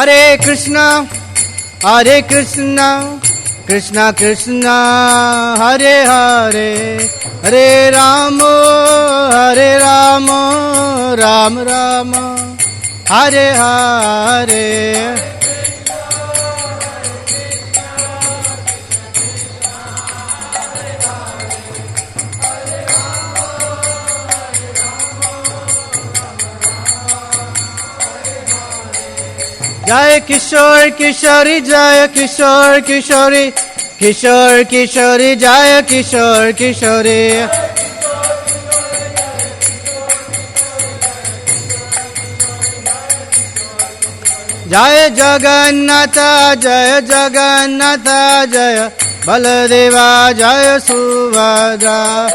Hare Krishna, Hare Krishna, Krishna Krishna, Hare Hare, Hare Rama, Hare Rama, Rama Rama, Hare Hare. Jai Kishore Kishori, Jai Kishore Kishori, Kishore Kishori, Jai Kishore Kishori. Jai Jagannatha, Jai Jagannatha, Jai Baladeva, Jai Subhadra.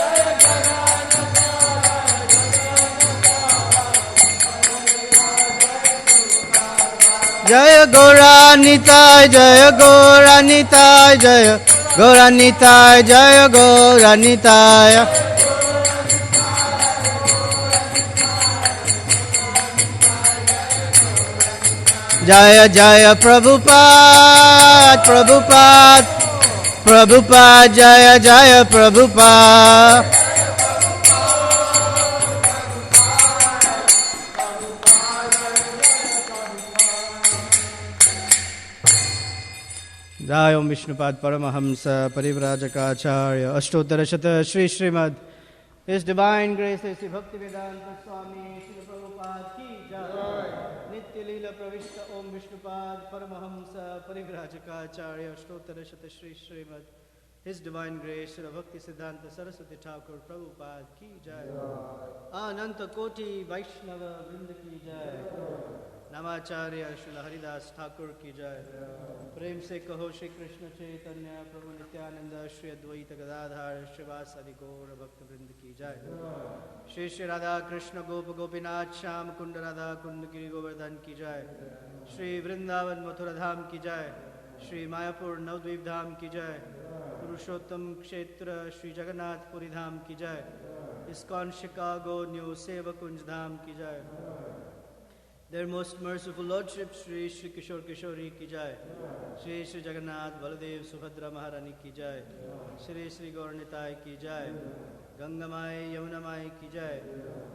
Jaya Gauranitai, Jaya Gauranitai, Jaya Gauranitai, Jaya Gauranitai. Jaya Jaya Prabhupada, Prabhupada, Prabhupada, Jaya Jaya Prabhupada. Jai Om Vishnupad Paramahamsa Parivrajakacharya Ashtottara Shri Srimad His Divine Grace Sri Bhaktivedanta Swami Srila Prabhupada Ki Jai. Nitya Leela Pravishta Om Vishnupad Paramahamsa Parivrajakacharya Ashtottara Shri Srimad His Divine Grace Srila Bhakti Siddhanta Saraswati Thakur Prabhupada Ki Jai. Ananta Koti Vaishnava Vrinda Ki Jai. Namacharya Srila Haridas Thakur Ki Jai. Prem se kaho Shri Krishna Chaitanya Prabhu Nityananda Shri Advaita Gadadhar Shivasadi Gaura Bhakta Vrinda Ki Jai. Shri Shri Radha Krishna Gopa Gopinath Sham Kunda Radha Kunda Giri Govardhan Ki Jai. Shri Vrindavan Mathura Dham Ki Jai. Shri Mayapur Navdvip Dham Ki Jai. Purushottam Kshetra Shri Jagannath Puri Dham Ki Jai. ISKCON Chicago New Seva Kunj Dham Ki Jai. Their most merciful Lordship Shri Shri Kishore Kishori Ki Jai. Shri Shri Jagannath Baladev Subhadra Maharani Ki Jai. Shri Shri Gauranitai Ki Jai. Gangamai Yamunamai Ki Jai.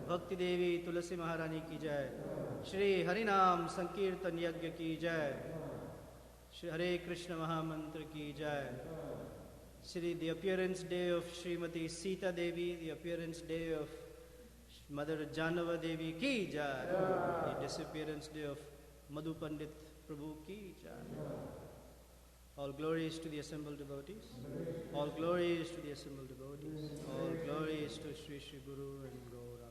Bhakti Devi Tulasi Maharani Ki Jai. Shri Harinam Sankirtan Yagya Ki Jai. Shri Hare Krishna Mahamantra Ki Jai. Shri the appearance day of Srimati Sita Devi, the appearance day of Mother Janava Devi Ki Jai. The disappearance day of Madhu Pandit Prabhu Ki Jai. All glories to the assembled devotees. All glories to the assembled devotees. All glories to Sri Sri Guru and Gauranga.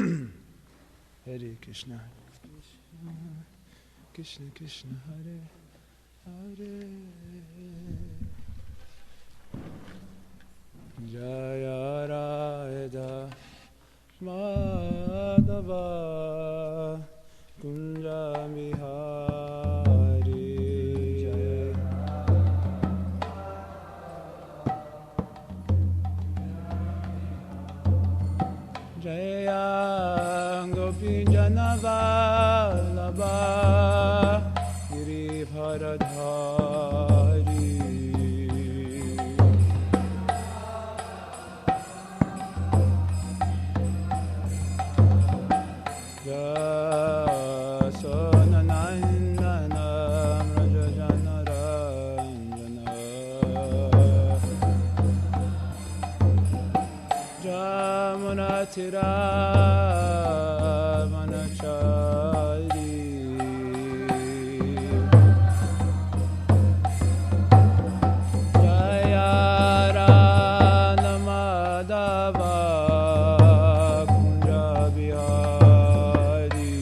Hare Krishna, Krishna Krishna, Hare Hare. Jaya Radha Madhava Kunja Vihari. Jaya Gopinjana Vallabha Giribharadhari. Jasananandana Rajajanarandana Jamunatira Manachari. Jaya Rana Madhava Kunja Vihari.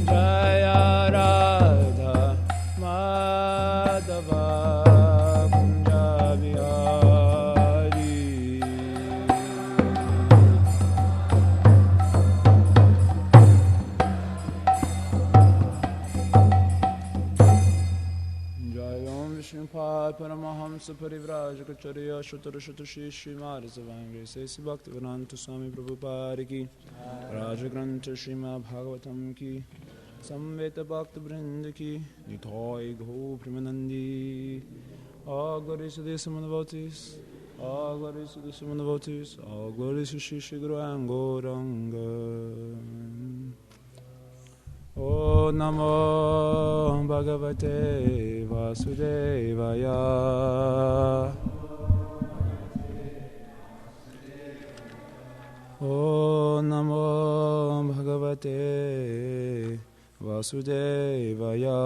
Jaya Radha Madhava Kunja Vihari. Jai Om Vishnupada Paramahamsa Parivrajakacarya Shutra Shutra Shri Srimad Bhaktivedanta Swami Prabhupada Ki Raja Grantha Srimad Bhagavatam Ki Samveta Bhakta Vrinda Ki Nithai Gho Primanandi All glories to the Samanavatis, all glories to the Samanavatis, all glories to Shri Shri Guru and Gauranga. O Namo Bhagavate Vasudevaya. O Namo Bhagavate Vasudevaya.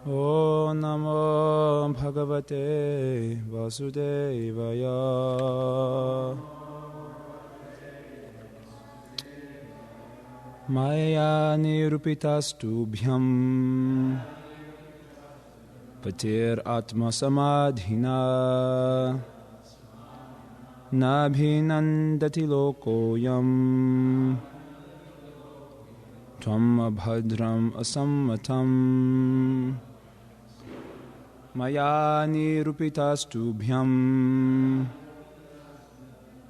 O Namo Bhagavate Vasudevaya. Maya nirupitastubhyam patir atma samadhina nabhinandati lokoyam tvam abhadram asammatam. Maya nirupitastubhyam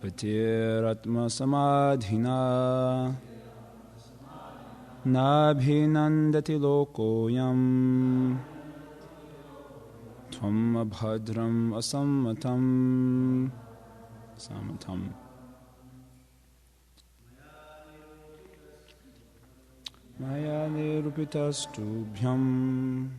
patir atma samadhina Nabhinandati lokoyam tvam abhadram asammatam. Sammatam. Maya nirupitastubhyam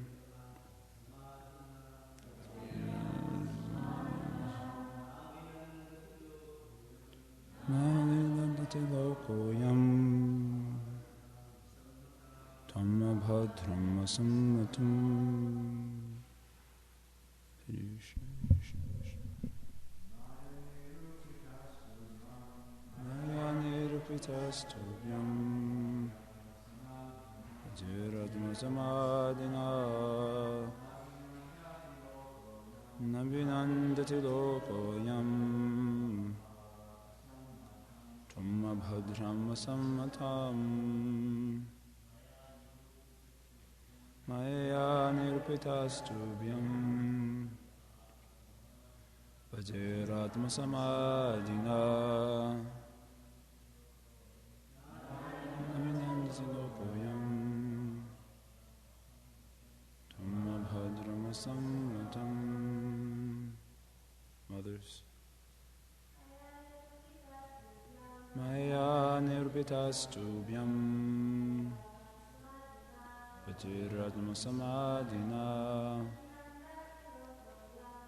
Nabhinandati lokoyam Tamma bhadram asammatam. Maya nirupitastubhyam Jiradma samadhina Nabhinandati lokoyam Tamma bhadram asammatam. Maya nirupitastubhyam Vajratma samadhina Nabhinandati lokoyam Tamma bhadram asammatam. Mothers. Maya nirupitastubhyam Patiratma samadhina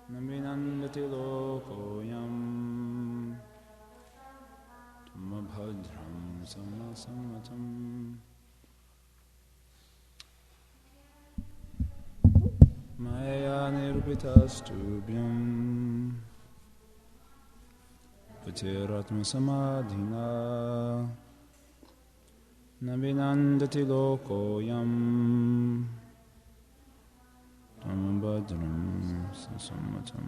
Nabhinandati lokoyam Tamma bhadram sammatam. Maya nirupitastubhyam Patiratma samadhina Navinandati lokoyam Tambadram sasammatam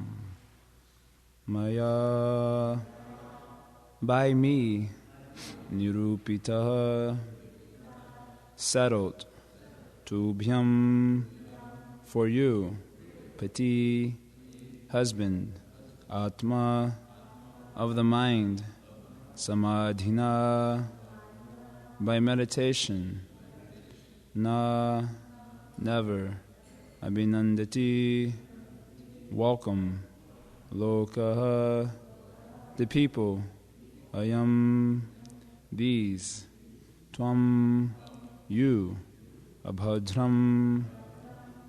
Maya, by me, nirupita, settled, tubhyam, for you, pati, husband, atma, of the mind, samadhina, by meditation, na, never, abhinandati, welcome, lokaha, the people, ayam, these, tvam, you, abhadram,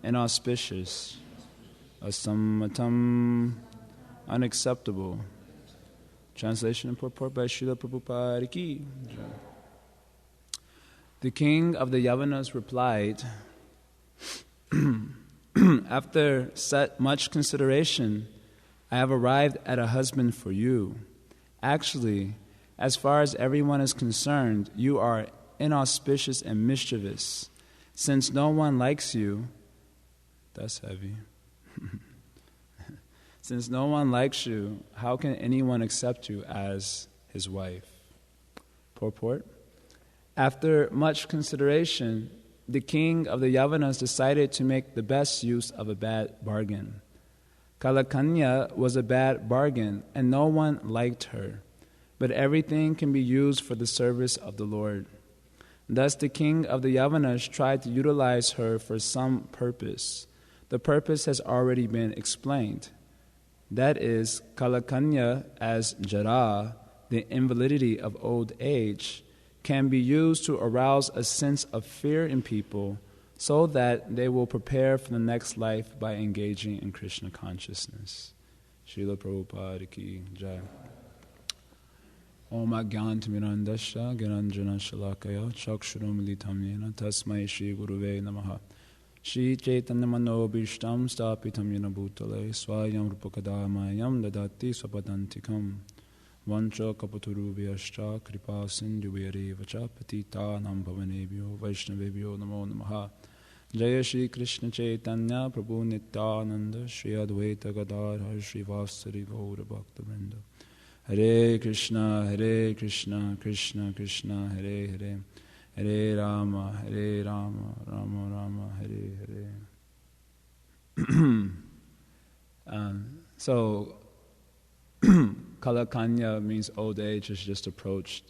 inauspicious, asammatam, unacceptable. Translation and purport by Srila Prabhupada Ki. The king of the Yavanas replied, after much consideration, I have arrived at a husband for you. Actually, as far as everyone is concerned, you are inauspicious and mischievous. Since no one likes you, that's heavy. Since no one likes you, how can anyone accept you as his wife? Purport. After much consideration, the king of the Yavanas decided to make the best use of a bad bargain. Kalakanya was a bad bargain, and no one liked her, but everything can be used for the service of the Lord. Thus the king of the Yavanas tried to utilize her for some purpose. The purpose has already been explained. That is, Kalakanya as Jara, the invalidity of old age, can be used to arouse a sense of fear in people so that they will prepare for the next life by engaging in Krishna consciousness. Srila Prabhupada Ki Jai. Om Agyantamirandasya Gyananjana Shalakaya Chakshuramilitam Yena Tasmai Shri Guruve Namaha Shri Chaitanya Manobishtam Stapitam Yena Bhutale Swayam Rupakadamayam Dadati Swapadantikam Vancha Kapaturubhyascha Kripa Sindhuvere Vacha Patita Nam Bhavanebhyo Vaishnavebhyo Namo Namaha Jaya Shri Krishna Chaitanya Prabhu Nityananda Shri Advaita Gadadhar Shri Vasari Gaura Bhaktivinoda Hare Krishna Krishna Krishna Hare Hare Hare Rama Rama Rama Hare Hare. So Kalakanya means old age has just approached.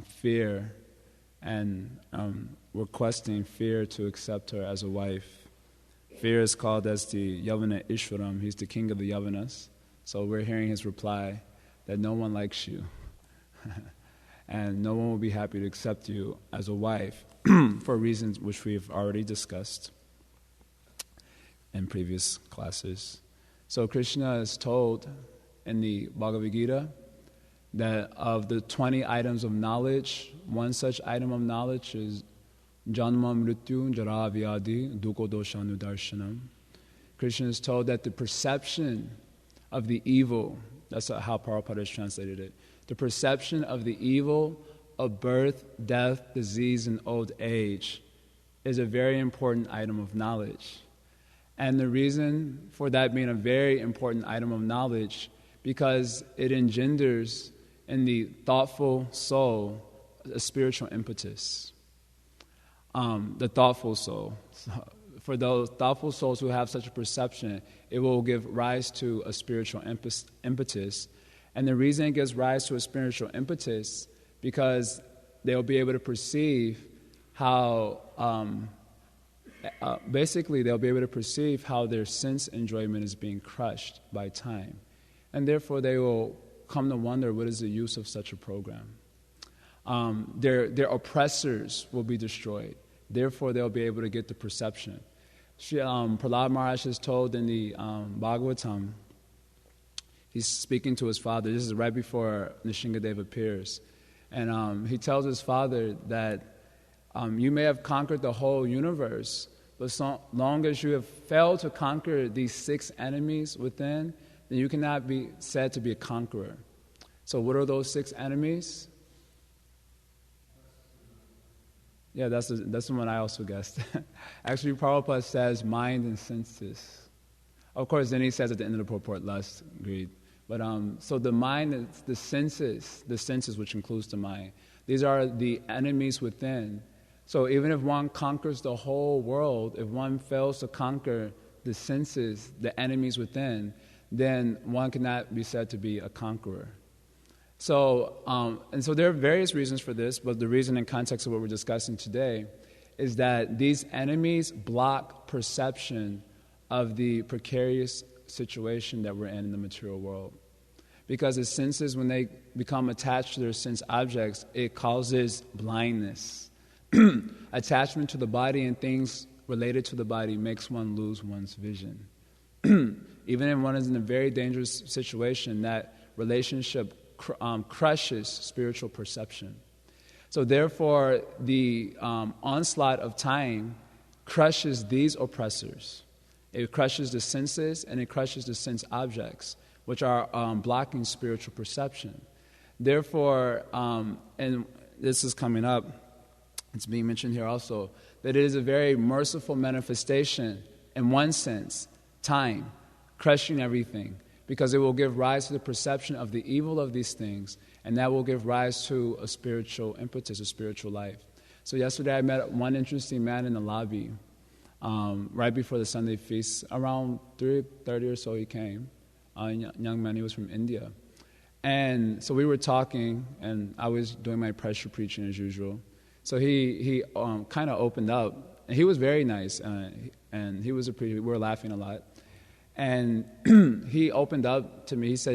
Fear and requesting fear to accept her as a wife. Fear is called as the Yavana Ishwaram. He's the king of the Yavanas. So we're hearing his reply that no one likes you and no one will be happy to accept you as a wife for reasons which we've already discussed in previous classes. So Krishna is told in the Bhagavad Gita that of the 20 items of knowledge, one such item of knowledge is Janma Mrityu Jara Vyadi Dukkha Doshanu Darshanam. Krishna is told that the perception of the evil, that's how Prabhupada has translated it, the perception of the evil of birth, death, disease, and old age is a very important item of knowledge. And the reason for that being a very important item of knowledge, because it engenders in the thoughtful soul a spiritual impetus. The thoughtful soul. For those thoughtful souls who have such a perception, it will give rise to a spiritual impetus. And the reason it gives rise to a spiritual impetus, because they'll be able to perceive how, they'll be able to perceive how their sense enjoyment is being crushed by time. And therefore they will come to wonder, what is the use of such a program? Their oppressors will be destroyed. Therefore they'll be able to get the perception. Prahlad Maharaj is told in the Bhagavatam, he's speaking to his father. This is right before Nishingadev appears. And he tells his father that you may have conquered the whole universe, But so long as you have failed to conquer these 6 enemies within, then you cannot be said to be a conqueror. So what are those 6 enemies? Yeah, that's the one I also guessed. Actually, Prabhupada says mind and senses. Of course, then he says at the end of the purport, lust, greed. But so the mind is the senses which includes the mind. These are the enemies within. So even if one conquers the whole world, if one fails to conquer the senses, the enemies within, then one cannot be said to be a conqueror. So, and so there are various reasons for this, but the reason in context of what we're discussing today is that these enemies block perception of the precarious situation that we're in the material world. Because the senses, when they become attached to their sense objects, it causes blindness. Attachment to the body and things related to the body makes one lose one's vision. Even if one is in a very dangerous situation, that relationship crushes spiritual perception. So therefore, the onslaught of time crushes these oppressors. It crushes the senses and it crushes the sense objects, which are blocking spiritual perception. Therefore, and this is coming up, it's being mentioned here also, that it is a very merciful manifestation, in one sense, time, crushing everything, because it will give rise to the perception of the evil of these things, and that will give rise to a spiritual impetus, a spiritual life. So yesterday I met one interesting man in the lobby, right before the Sunday feast. Around 3:30 or so he came, a young man, he was from India. And so we were talking, and I was doing my pressure preaching as usual. So he kind of opened up, and he was very nice, and he was we were laughing a lot. And he opened up to me. He said,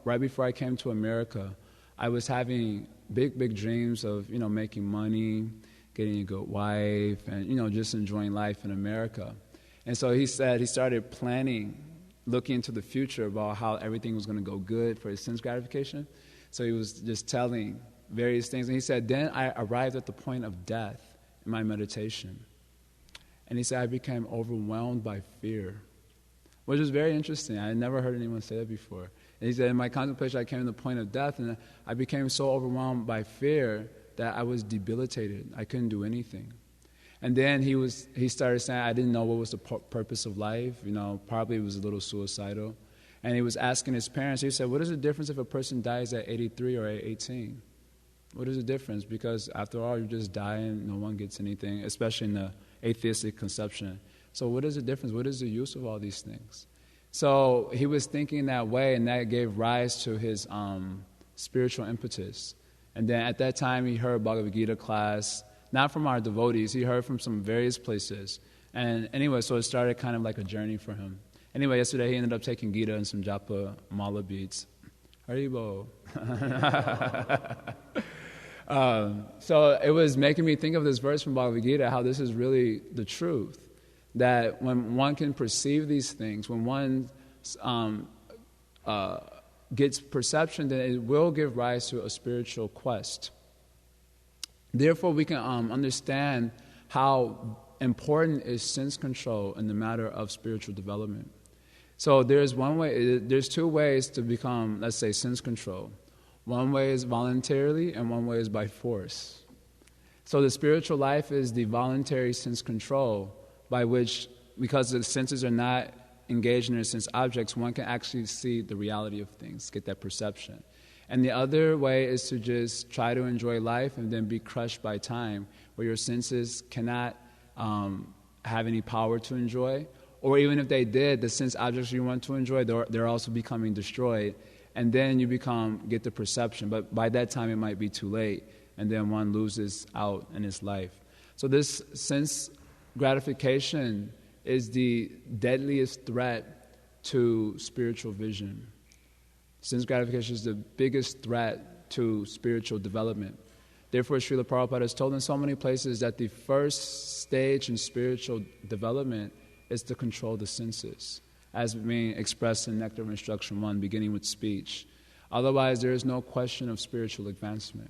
right before I came to America, I was having big dreams of, making money, getting a good wife, and, just enjoying life in America. And so he said he started planning, looking into the future about how everything was going to go good for his sense gratification. So he was just telling various things. And he said, then I arrived at the point of death in my meditation. And he said, I became overwhelmed by fear, which was very interesting. I had never heard anyone say that before. And he said, in my contemplation, I came to the point of death, and I became so overwhelmed by fear that I was debilitated. I couldn't do anything. And then he started saying, I didn't know what was the purpose of life. Probably it was a little suicidal. And he was asking his parents, he said, what is the difference if a person dies at 83 or at 18? What is the difference? Because after all, you're just dying, no one gets anything, especially in the atheistic conception. So what is the difference? What is the use of all these things? So he was thinking that way, and that gave rise to his spiritual impetus. And then at that time, he heard Bhagavad Gita class, not from our devotees, he heard from some various places. And anyway, so it started kind of like a journey for him. Anyway, yesterday he ended up taking Gita and some japa mala beads. Haribo. So it was making me think of this verse from Bhagavad Gita, how this is really the truth. That when one can perceive these things, when one gets perception, then it will give rise to a spiritual quest. Therefore, we can understand how important is sense control in the matter of spiritual development. So there's two ways to become, let's say, sense control. One way is voluntarily, and one way is by force. So the spiritual life is the voluntary sense control, by which, because the senses are not engaged in their sense objects, one can actually see the reality of things, get that perception. And the other way is to just try to enjoy life and then be crushed by time, where your senses cannot have any power to enjoy, or even if they did, the sense objects you want to enjoy, they're also becoming destroyed, and then you get the perception. But by that time, it might be too late, and then one loses out in his life. So this sense gratification is the deadliest threat to spiritual vision. Sense gratification is the biggest threat to spiritual development. Therefore, Srila Prabhupada has told in so many places that the first stage in spiritual development is to control the senses, as being expressed in Nectar of Instruction 1, beginning with speech. Otherwise, there is no question of spiritual advancement.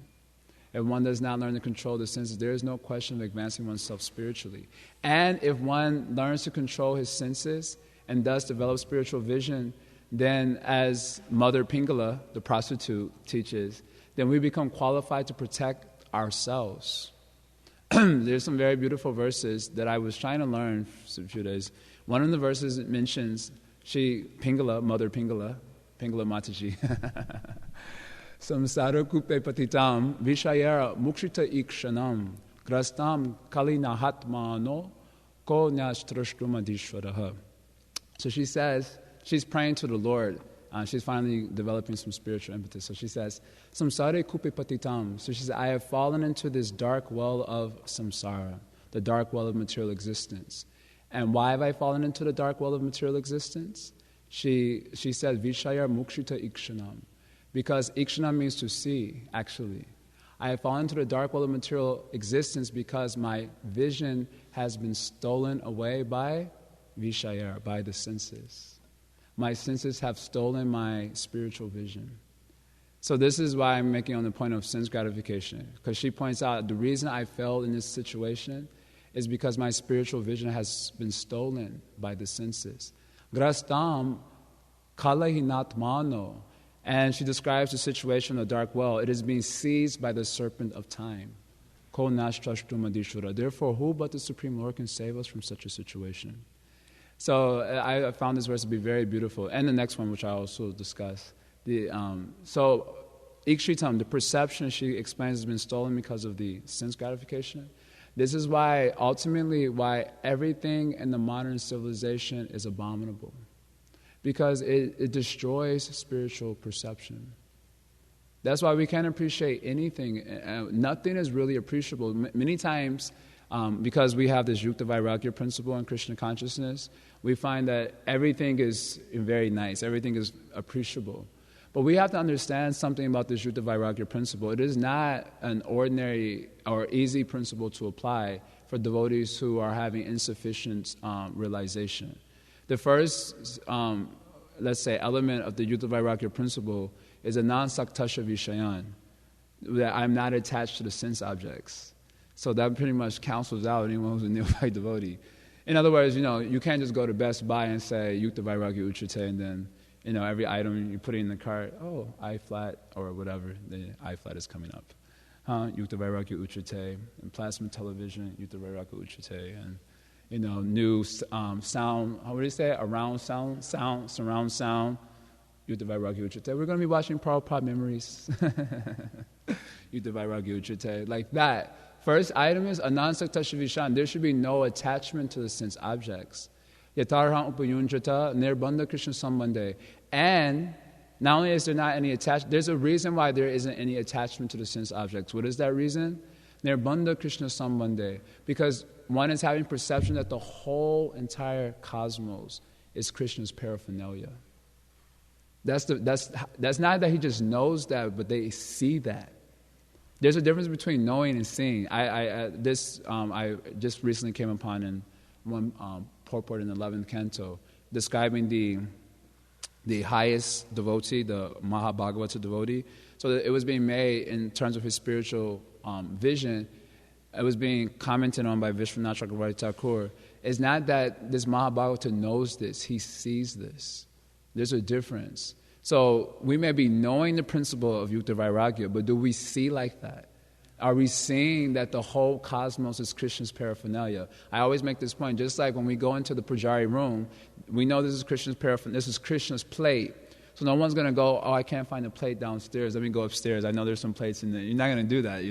if one does not learn to control the senses, there is no question of advancing oneself spiritually. And if one learns to control his senses and thus develop spiritual vision, then as Mother Pingala, the prostitute, teaches, then we become qualified to protect ourselves. There's some very beautiful verses that I was trying to learn for a few days. One of the verses mentions Pingala, Mother Pingala Mataji, samsara kupe patitam vishayara mukshita ikshanam grastam kalina hatmano ko nyashtrashtumadishvaraha. So she says, she's praying to the Lord. She's finally developing some spiritual impetus. So she says, samsara kupe patitam. So she says, I have fallen into this dark well of samsara, the dark well of material existence. And why have I fallen into the dark well of material existence? She says, Vishaya Mukshita Ikshanam. Because Ikshanam means to see, actually. I have fallen into the dark world of material existence because my vision has been stolen away by Vishaya, by the senses. My senses have stolen my spiritual vision. So this is why I'm making on the point of sense gratification. Because she points out the reason I failed in this situation is because my spiritual vision has been stolen by the senses. Grastam kalahinatmano. And she describes the situation of the dark well. It is being seized by the serpent of time. Ko nashtrashtumadishura. Therefore, who but the Supreme Lord can save us from such a situation? So I found this verse to be very beautiful. And the next one, which I also discuss. So Ikshritam, the perception, she explains, has been stolen because of the sense gratification. This is why, ultimately, why everything in the modern civilization is abominable. Because it destroys spiritual perception. That's why we can't appreciate anything. Nothing is really appreciable. Many times, because we have this Yukta Vairagya principle in Krishna consciousness, we find that everything is very nice, everything is appreciable. But we have to understand something about this Yukta Vairagya principle. It is not an ordinary or easy principle to apply for devotees who are having insufficient realization. The first, let's say, element of the Yukta Vairagya principle is a non-saktasha vishayan, that I'm not attached to the sense objects. So that pretty much cancels out anyone who's a neophyte devotee. In other words, you can't just go to Best Buy and say Yukta Vairagya Uchate, and then, every item you put it in the cart, I flat or whatever, the I flat is coming up. Yukta Vairagya Uchate, and plasma television, Yukta Vairagya Uchate, and new sound, how would you say it? Surround sound, Yukta Vairagya Uchate. We're going to be watching Prabhupada Memories. Yukta Vairagya Uchate. Like that. First item is Anansaktasha Vishan. There should be no attachment to the sense objects. Yatarham Upayunjata Nirbandha Krishna Sambandhe. And not only is there not any attachment, there's a reason why there isn't any attachment to the sense objects. What is that reason? Nirbandha Krishna Sambandhe. Because one is having perception that the whole entire cosmos is Krishna's paraphernalia. That's not that he just knows that, but they see that. There's a difference between knowing and seeing. I just recently came upon in one purport in the 11th canto describing the highest devotee, the Mahabhagavata devotee. So it was being made in terms of his spiritual vision. It was being commented on by Vishwanath Chakravarti Thakur. It's not that this Mahabhagavata knows this, he sees this. There's a difference. So we may be knowing the principle of Yukta Vairagya, but do we see like that? Are we seeing that the whole cosmos is Krishna's paraphernalia? I always make this point, just like when we go into the pujari room, we know this is Krishna's paraphernalia, this is Krishna's plate. So no one's going to go, I can't find a plate downstairs, let me go upstairs. I know there's some plates in there. You're not going to do that,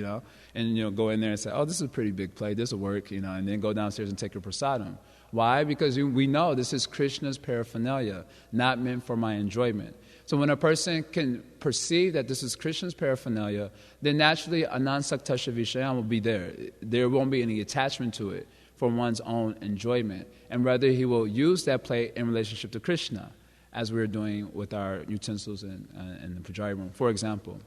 And, go in there and say, this is a pretty big plate, this will work, and then go downstairs and take your prasadam. Why? Because we know this is Krishna's paraphernalia, not meant for my enjoyment. So when a person can perceive that this is Krishna's paraphernalia, then naturally a non-saktasha vishayam will be there. There won't be any attachment to it for one's own enjoyment. And rather he will use that plate in relationship to Krishna, as we're doing with our utensils in the pujari room, for example.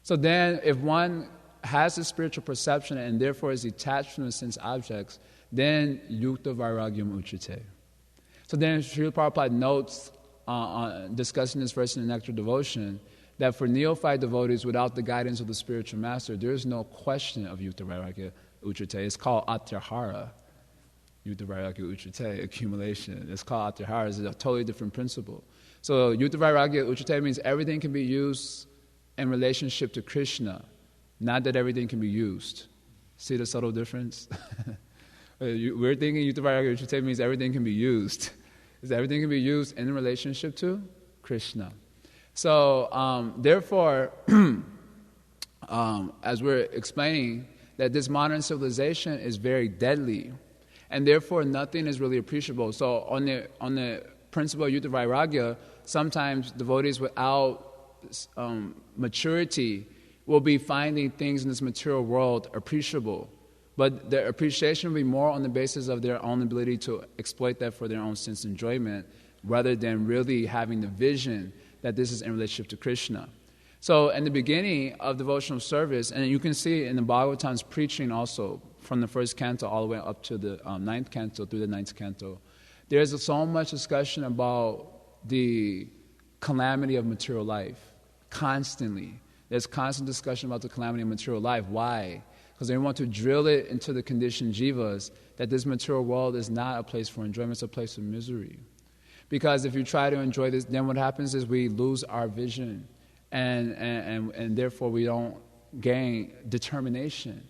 So then if one has a spiritual perception and therefore is detached from the sense objects, then Yukta Vairagyam Uchate. So then Srila Prabhupada notes, discussing this verse in the Nectar Devotion, that for neophyte devotees, without the guidance of the spiritual master, there is no question of Yukta Vairagya Uchate. It's called Atyahara. Yukta Vairagya Uchate, accumulation. It's called Atyahara. It's a totally different principle. So Yukta Vairagya Uchate means everything can be used in relationship to Krishna, not that everything can be used. See the subtle difference? We're thinking Yukta Vairagya Uchate means everything can be used. Is everything can be used in relationship to Krishna. So, therefore, as we're explaining, that this modern civilization is very deadly, and therefore nothing is really appreciable. So, on the principle of Yukta Vairagya, sometimes devotees without maturity will be finding things in this material world appreciable, but their appreciation will be more on the basis of their own ability to exploit that for their own sense enjoyment, rather than really having the vision that this is in relationship to Krishna. So in the beginning of devotional service, and you can see in the Bhagavatam's preaching also, from the first canto all the way up to the ninth canto through the ninth canto, there's so much discussion about the calamity of material life, constantly. There's constant discussion about the calamity of material life. Why? Because they want to drill it into the conditioned jivas that this material world is not a place for enjoyment, it's a place of misery. Because if you try to enjoy this, then what happens is we lose our vision, and therefore we don't gain determination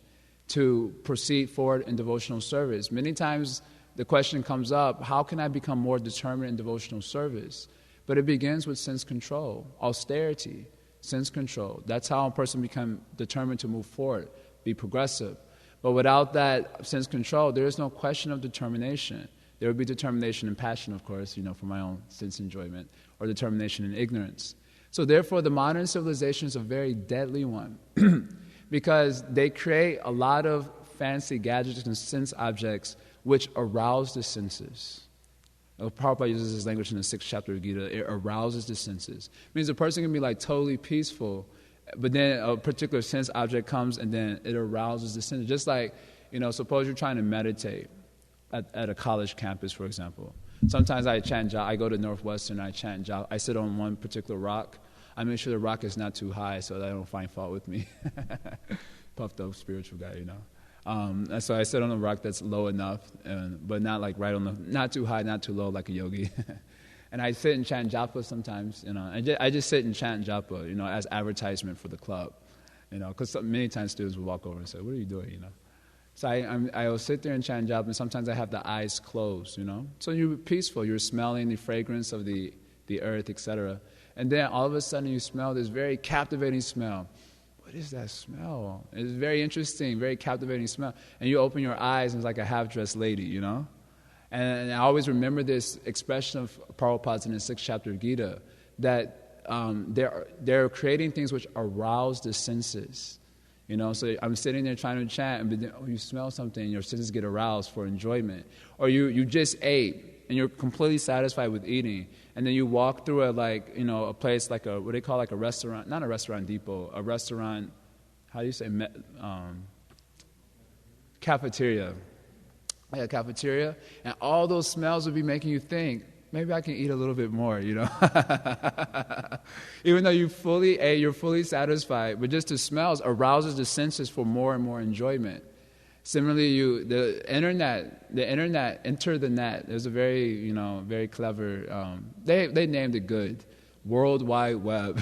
to proceed forward in devotional service. Many times the question comes up, how can I become more determined in devotional service? But it begins with sense control, austerity, sense control. That's how a person becomes determined to move forward, be progressive. But without that sense control, there is no question of determination. There would be determination and passion, of course, for my own sense enjoyment, or determination and ignorance. So therefore, the modern civilization is a very deadly one because they create a lot of fancy gadgets and sense objects which arouse the senses. Prabhupada uses this language in the 6th chapter of Gita. It arouses the senses. It means a person can be like totally peaceful, but then a particular sense object comes and then it arouses the senses. Just like, suppose you're trying to meditate at a college campus, for example. Sometimes I chant japa. I go to Northwestern, I chant japa. I sit on one particular rock. I make sure the rock is not too high so that I don't find fault with me. Puffed up spiritual guy, And so I sit on a rock that's low enough, but not like right on not too high, not too low like a yogi. And I sit and chant japa sometimes, I just sit and chant japa, as advertisement for the club, because many times students will walk over and say, "What are you doing?" So I will sit there and chant japa, and sometimes I have the eyes closed, So you're peaceful, you're smelling the fragrance of the earth, etc. And then all of a sudden you smell this very captivating smell. What is that smell? It's very interesting, very captivating smell. And you open your eyes and it's like a half-dressed lady, And I always remember this expression of Prabhupada's in the 6th chapter of Gita, that they're creating things which arouse the senses. So I'm sitting there trying to chant, and then, you smell something, your senses get aroused for enjoyment. Or you just ate, and you're completely satisfied with eating, and then you walk through a place like what they call like a restaurant, not a restaurant depot, a restaurant, how do you say, cafeteria. Yeah, cafeteria, and all those smells would be making you think, maybe I can eat a little bit more, Even though you fully ate, you're fully satisfied, but just the smells arouses the senses for more and more enjoyment. Similarly, the internet enter the net. There's a very, very clever, they named it good, World Wide Web.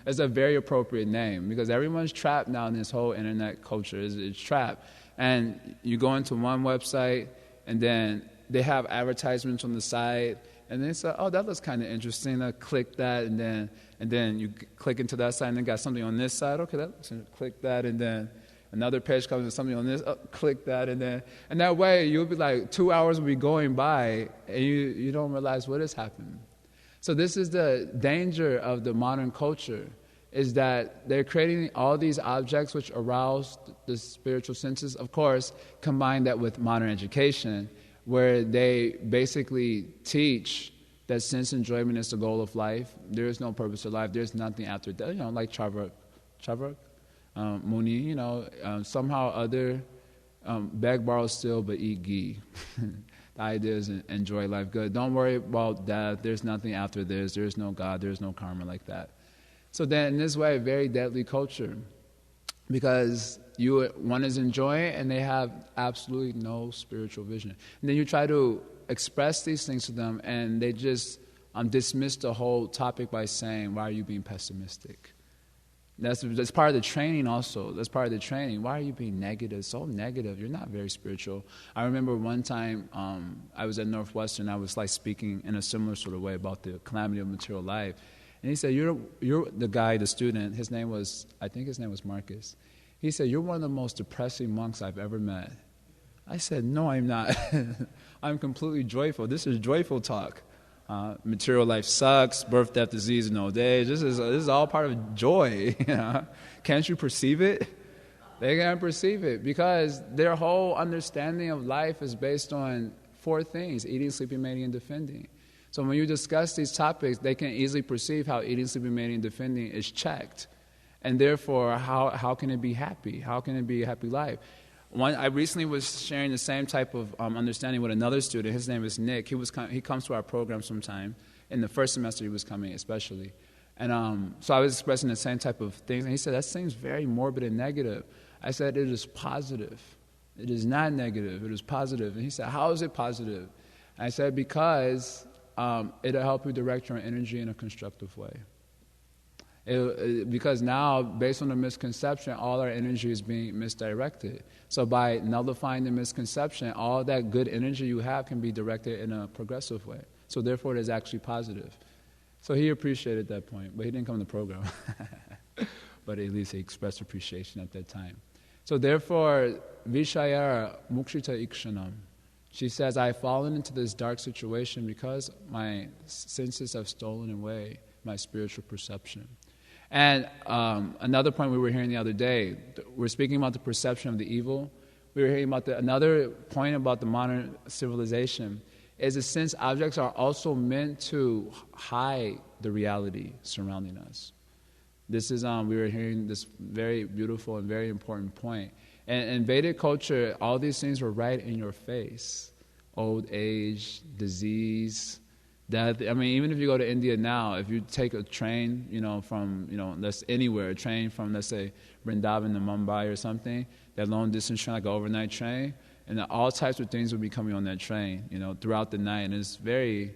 It's a very appropriate name because everyone's trapped now in this whole internet culture. It's trapped. And you go into one website, and then they have advertisements on the side, and then say, "Oh, that looks kind of interesting." I click that, and then you click into that side, and then got something on this side. Okay, click that, and then another page comes with something on this. Oh, click that, and that way you'll be like 2 hours will be going by, and you don't realize what has happened. So this is the danger of the modern culture, is that they're creating all these objects which arouse the spiritual senses. Of course, combine that with modern education, where they basically teach that sense enjoyment is the goal of life. There is no purpose of life. There's nothing after death. Like Charvak Muni, somehow other, beg, borrow, steal, but eat ghee. The idea is enjoy life good. Don't worry about death. There's nothing after this. There's no God. There's no karma like that. So then in this way, very deadly culture, because one is enjoying and they have absolutely no spiritual vision. And then you try to express these things to them and they just dismiss the whole topic by saying, why are you being pessimistic? That's part of the training also. That's part of the training. Why are you being negative? So negative. You're not very spiritual. I remember one time I was at Northwestern. I was like speaking in a similar sort of way about the calamity of material life. And he said, you're the guy, the student, I think his name was Marcus. He said, you're one of the most depressing monks I've ever met. I said, no, I'm not. I'm completely joyful. This is joyful talk. Material life sucks, birth, death, disease, and old age. This is all part of joy. Can't you perceive it? They can't perceive it because their whole understanding of life is based on 4 things: eating, sleeping, mating, and defending. So when you discuss these topics, they can easily perceive how eating, sleeping, mating, and defending is checked. And therefore, how can it be happy? How can it be a happy life? I recently was sharing the same type of understanding with another student. His name is Nick. He comes to our program sometime. In the first semester he was coming especially. And so I was expressing the same type of things. And he said, that seems very morbid and negative. I said, it is positive. It is not negative. It is positive. And he said, how is it positive? I said, because it'll help you direct your energy in a constructive way. Because now, based on the misconception, all our energy is being misdirected. So by nullifying the misconception, all that good energy you have can be directed in a progressive way. So therefore, it is actually positive. So he appreciated that point, but he didn't come to the program. But at least he expressed appreciation at that time. So therefore, Vishayara Mukshita Ikshanam. She says, I have fallen into this dark situation because my senses have stolen away my spiritual perception. And another point we were hearing the other day, we're speaking about the perception of the evil. We were hearing about another point about the modern civilization is that since objects are also meant to hide the reality surrounding us. This is, we were hearing this very beautiful and very important point. And in Vedic culture, all these things were right in your face. Old age, disease, death. I mean, even if you go to India now, if you take a train, from, that's anywhere, a train from, let's say, Vrindavan to Mumbai or something, that long distance train, like an overnight train, and all types of things will be coming on that train, throughout the night. And it's very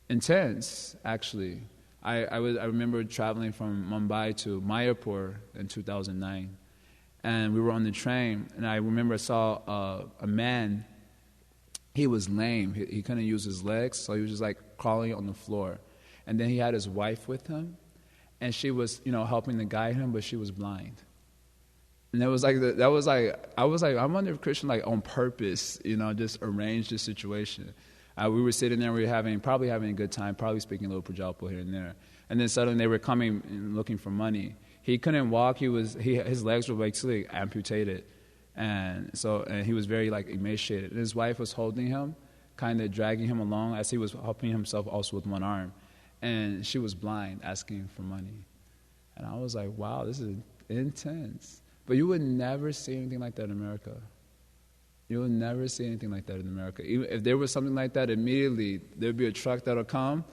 intense, actually. I remember traveling from Mumbai to Mayapur in 2009, and we were on the train, and I remember I saw a man. He was lame. He couldn't use his legs, so he was just like crawling on the floor. And then he had his wife with him, and she was, helping to guide him, but she was blind. And I was like, I wonder if Krishna, on purpose, just arranged the situation. We were sitting there, we were probably having a good time, probably speaking a little Prajalpo here and there. And then suddenly they were coming and looking for money. He couldn't walk. His legs were basically amputated. And he was very emaciated. And his wife was holding him, kind of dragging him along as he was helping himself also with one arm. And she was blind, asking for money. And I was like, wow, this is intense. But you would never see anything like that in America. You will never see anything like that in America. Even if there was something like that, immediately there would be a truck that will come.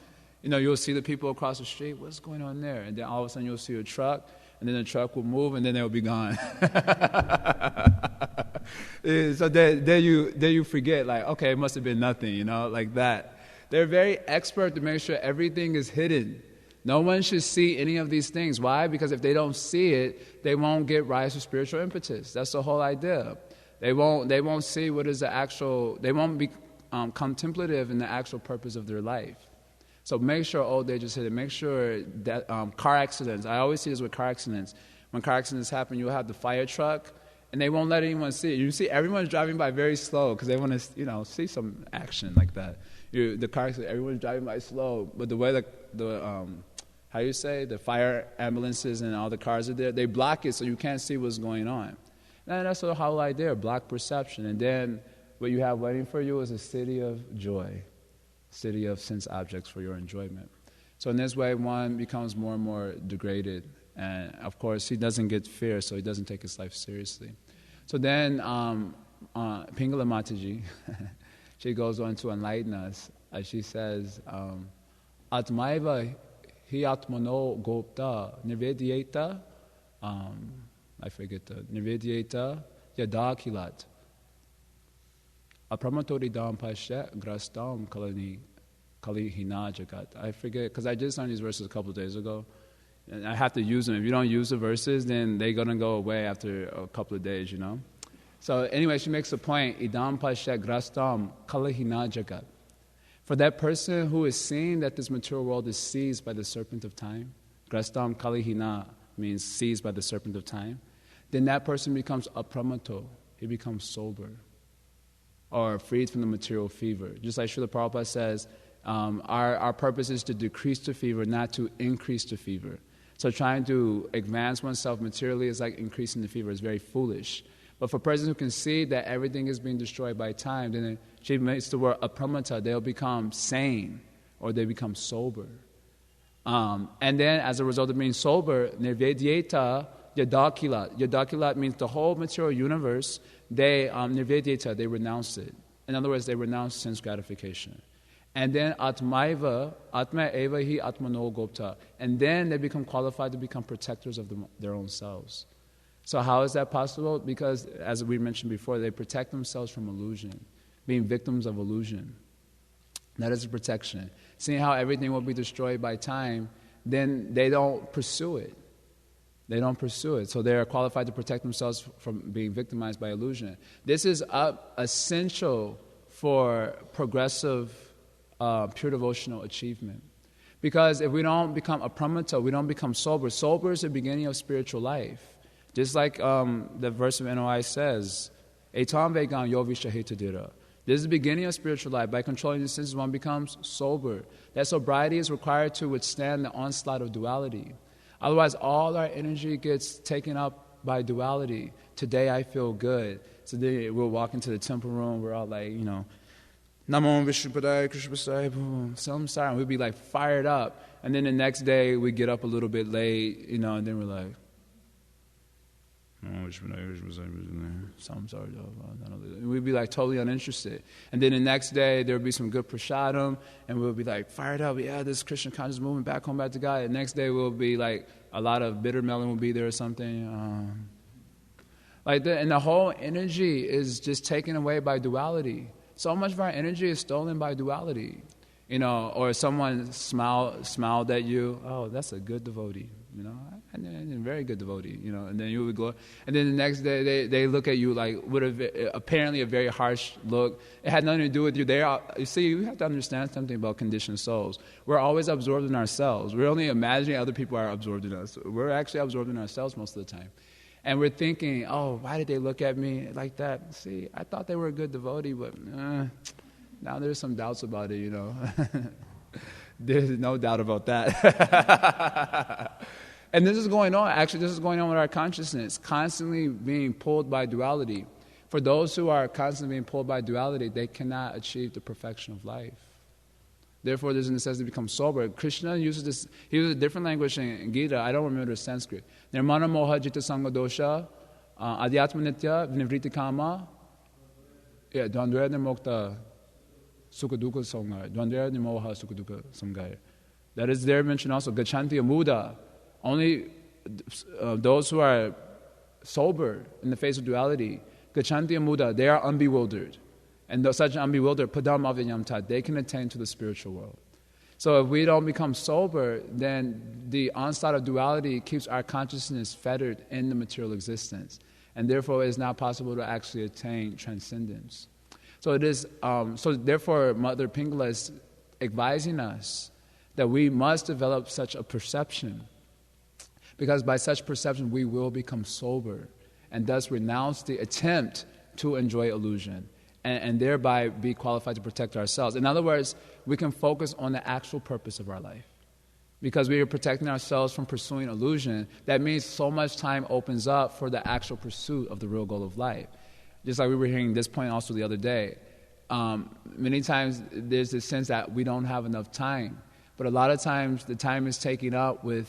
You'll see the people across the street, what's going on there? And then all of a sudden you'll see a truck, and then the truck will move, and then they'll be gone. So then you forget, okay, it must have been nothing, like that. They're very expert to make sure everything is hidden. No one should see any of these things. Why? Because if they don't see it, they won't get rise to spiritual impetus. That's the whole idea. They won't see what is the actual, they won't be contemplative in the actual purpose of their life. So make sure old age is hidden. Make sure that car accidents, I always see this with car accidents. When car accidents happen, you'll have the fire truck, and they won't let anyone see it. You see everyone's driving by very slow because they want to, see some action like that. The car accident, everyone's driving by slow, but the way the fire ambulances and all the cars are there, they block it so you can't see what's going on. And that's the whole idea, block perception. And then what you have waiting for you is a city of joy, city of sense objects for your enjoyment. So in this way, one becomes more and more degraded. And of course, he doesn't get fear, so he doesn't take his life seriously. So then Pingala Mataji, she goes on to enlighten us. She says, Atmaiva hi atmano gopta nivedyeta, I forget the nivedyeta yadakilat. Apramatori dam pasha grastam kalihina jagat. I forget, because I just learned these verses a couple of days ago. And I have to use them. If you don't use the verses, then they're going to go away after a couple of days, So anyway, she makes a point, idam pasha grastam kalihina jagat. For that person who is seeing that this material world is seized by the serpent of time, grastam kalihina means seized by the serpent of time, then that person becomes apramato, he becomes sober, or freed from the material fever. Just like Srila Prabhupada says, our purpose is to decrease the fever, not to increase the fever. So trying to advance oneself materially is like increasing the fever. It's very foolish. But for persons who can see that everything is being destroyed by time, then she makes the word apramata, they'll become sane, or they become sober. And then as a result of being sober, nirvedyeta yadakilat. Yadakilat means the whole material universe, they nirvedyeta, they renounce it. In other words, they renounce sense gratification. And then atma eva hi atmano gopta. And then they become qualified to become protectors of their own selves. So how is that possible? Because, as we mentioned before, they protect themselves from illusion, being victims of illusion. That is a protection. Seeing how everything will be destroyed by time, then they don't pursue it. They don't pursue it. So they are qualified to protect themselves from being victimized by illusion. This is essential for progressive pure devotional achievement. Because if we don't become apramata, we don't become sober. Sober is the beginning of spiritual life. Just like the verse of NOI says, Etam vegan yovishahetadira. This is the beginning of spiritual life. By controlling the senses, one becomes sober. That sobriety is required to withstand the onslaught of duality. Otherwise, all our energy gets taken up by duality. Today I feel good. So then we'll walk into the temple room, we're all like, Namo Vishnupadaya Krishna boom, samsara. We'd be like fired up. And then the next day we get up a little bit late, and then we're like, and we'd be like totally uninterested. And then the next day there would be some good prasadam, and we'll be like fired up. Yeah, this Krishna conscious movement, back home, back to God. The next day we'll be like a lot of bitter melon will be there or something. And the whole energy is just taken away by duality. So much of our energy is stolen by duality. Or someone smiled at you. Oh, that's a good devotee. And a very good devotee. And then you would go. And then the next day they look at you like apparently a very harsh look. It had nothing to do with you. You see, you have to understand something about conditioned souls. We're always absorbed in ourselves. We're only imagining other people are absorbed in us. We're actually absorbed in ourselves most of the time. And we're thinking, oh, why did they look at me like that? See, I thought they were a good devotee, but now there's some doubts about it, There's no doubt about that. And this is going on. Actually, this is going on with our consciousness, constantly being pulled by duality. For those who are constantly being pulled by duality, they cannot achieve the perfection of life. Therefore, there's a necessity to become sober. Krishna uses this. He uses a different language in Gita. I don't remember the Sanskrit. Nirmana moha jita sangha dosha, adhyatma nitya, vinivriti kama, dvandvaya nirmokta, sukha dukkha samgaya. Dvandvaya nirmoha sukha dukkha samgaya. That is there mentioned also. Gachanti amuda. Only those who are sober in the face of duality, gachanti amuda, they are unbewildered. And such unbewildered, padam avyayamtat, they can attain to the spiritual world. So if we don't become sober, then the onslaught of duality keeps our consciousness fettered in the material existence. And therefore it is not possible to actually attain transcendence. So it is. So therefore Mother Pingala is advising us that we must develop such a perception. Because by such perception we will become sober and thus renounce the attempt to enjoy illusion. And thereby be qualified to protect ourselves. In other words, we can focus on the actual purpose of our life. Because we are protecting ourselves from pursuing illusion, that means so much time opens up for the actual pursuit of the real goal of life. Just like we were hearing this point also the other day. Many times there's this sense that we don't have enough time. But a lot of times the time is taken up with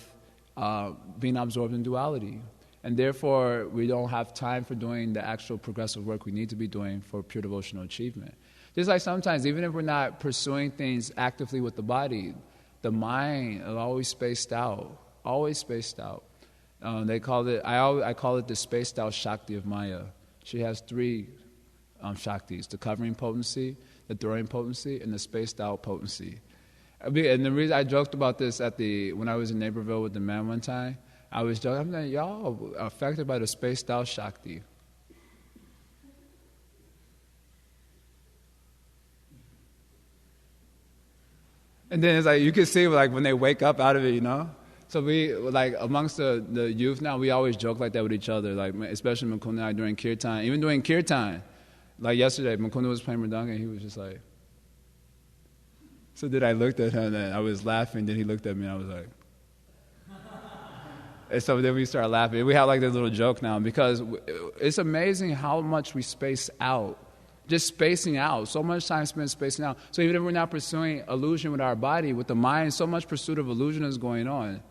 being absorbed in duality. And therefore, we don't have time for doing the actual progressive work we need to be doing for pure devotional achievement. Just like sometimes, even if we're not pursuing things actively with the body, the mind is always spaced out. Always spaced out. They call it. I call it the spaced out Shakti of Maya. She has three Shaktis: the covering potency, the throwing potency, and the spaced out potency. And the reason I joked about this when I was in Naperville with the man one time, I was joking. I'm like, y'all are affected by the spaced out Shakti. And then it's like you can see like when they wake up out of it, you know. So we, like, amongst the youth now, we always joke like that with each other, like, especially Mukunda and I during Kirtan. Even during Kirtan, like yesterday, Mukunda was playing Mridanga, and he was just like... So then I looked at him, and I was laughing, then he looked at me, and I was like... And so then we started laughing. We have, like, this little joke now, because it's amazing how much we space out. Just spacing out. So much time spent spacing out. So even if we're not pursuing illusion with our body, with the mind, so much pursuit of illusion is going on.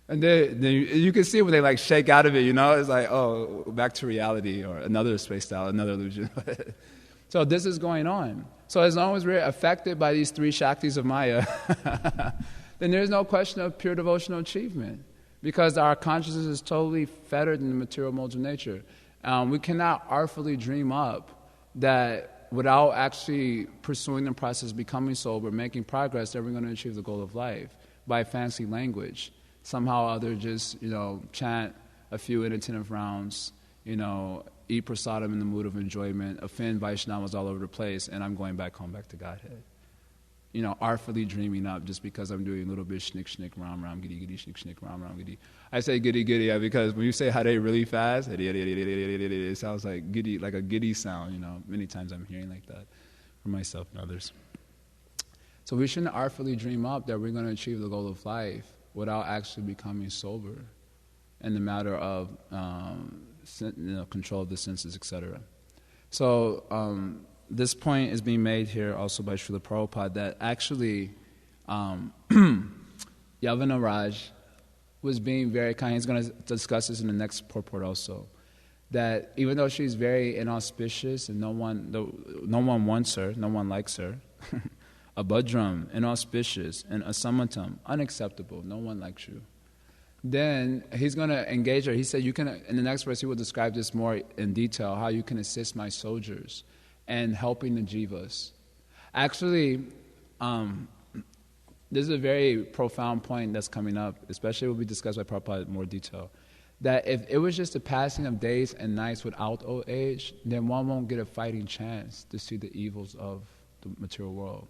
And then you can see when they like shake out of it, you know, it's like, oh, back to reality, or another spaced out, another illusion. So this is going on. So as long as we're affected by these three Shaktis of Maya, then there's no question of pure devotional achievement, because our consciousness is totally fettered in the material modes of nature. We cannot artfully dream up that without actually pursuing the process, becoming sober, making progress, that we're going to achieve the goal of life by fancy language. Somehow or other just, chant a few inattentive rounds, eat prasadam in the mood of enjoyment, offend Vaishnavas all over the place, and I'm going back home, back to Godhead. Artfully dreaming up just because I'm doing a little bit shnick, shnick, ram, ram, giddy, giddy, shnick, shnick, ram, ram, giddy. I say giddy, giddy because when you say Hare really fast, it sounds like giddy, like a giddy sound, Many times I'm hearing like that for myself and others. So we shouldn't artfully dream up that we're going to achieve the goal of life without actually becoming sober in the matter of control of the senses, etc. So this point is being made here also by Srila Prabhupada, that actually Yavana Raj was being very kind. He's going to discuss this in the next purport also. That even though she's very inauspicious and no one wants her, no one likes her, abhadram, inauspicious, and asamatam, unacceptable, no one likes you. Then he's going to engage her. He said, in the next verse, he will describe this more in detail, how you can assist my soldiers and helping the jivas. Actually, this is a very profound point that's coming up, especially will be discussed by Prabhupada in more detail, that if it was just a passing of days and nights without old age, then one won't get a fighting chance to see the evils of the material world.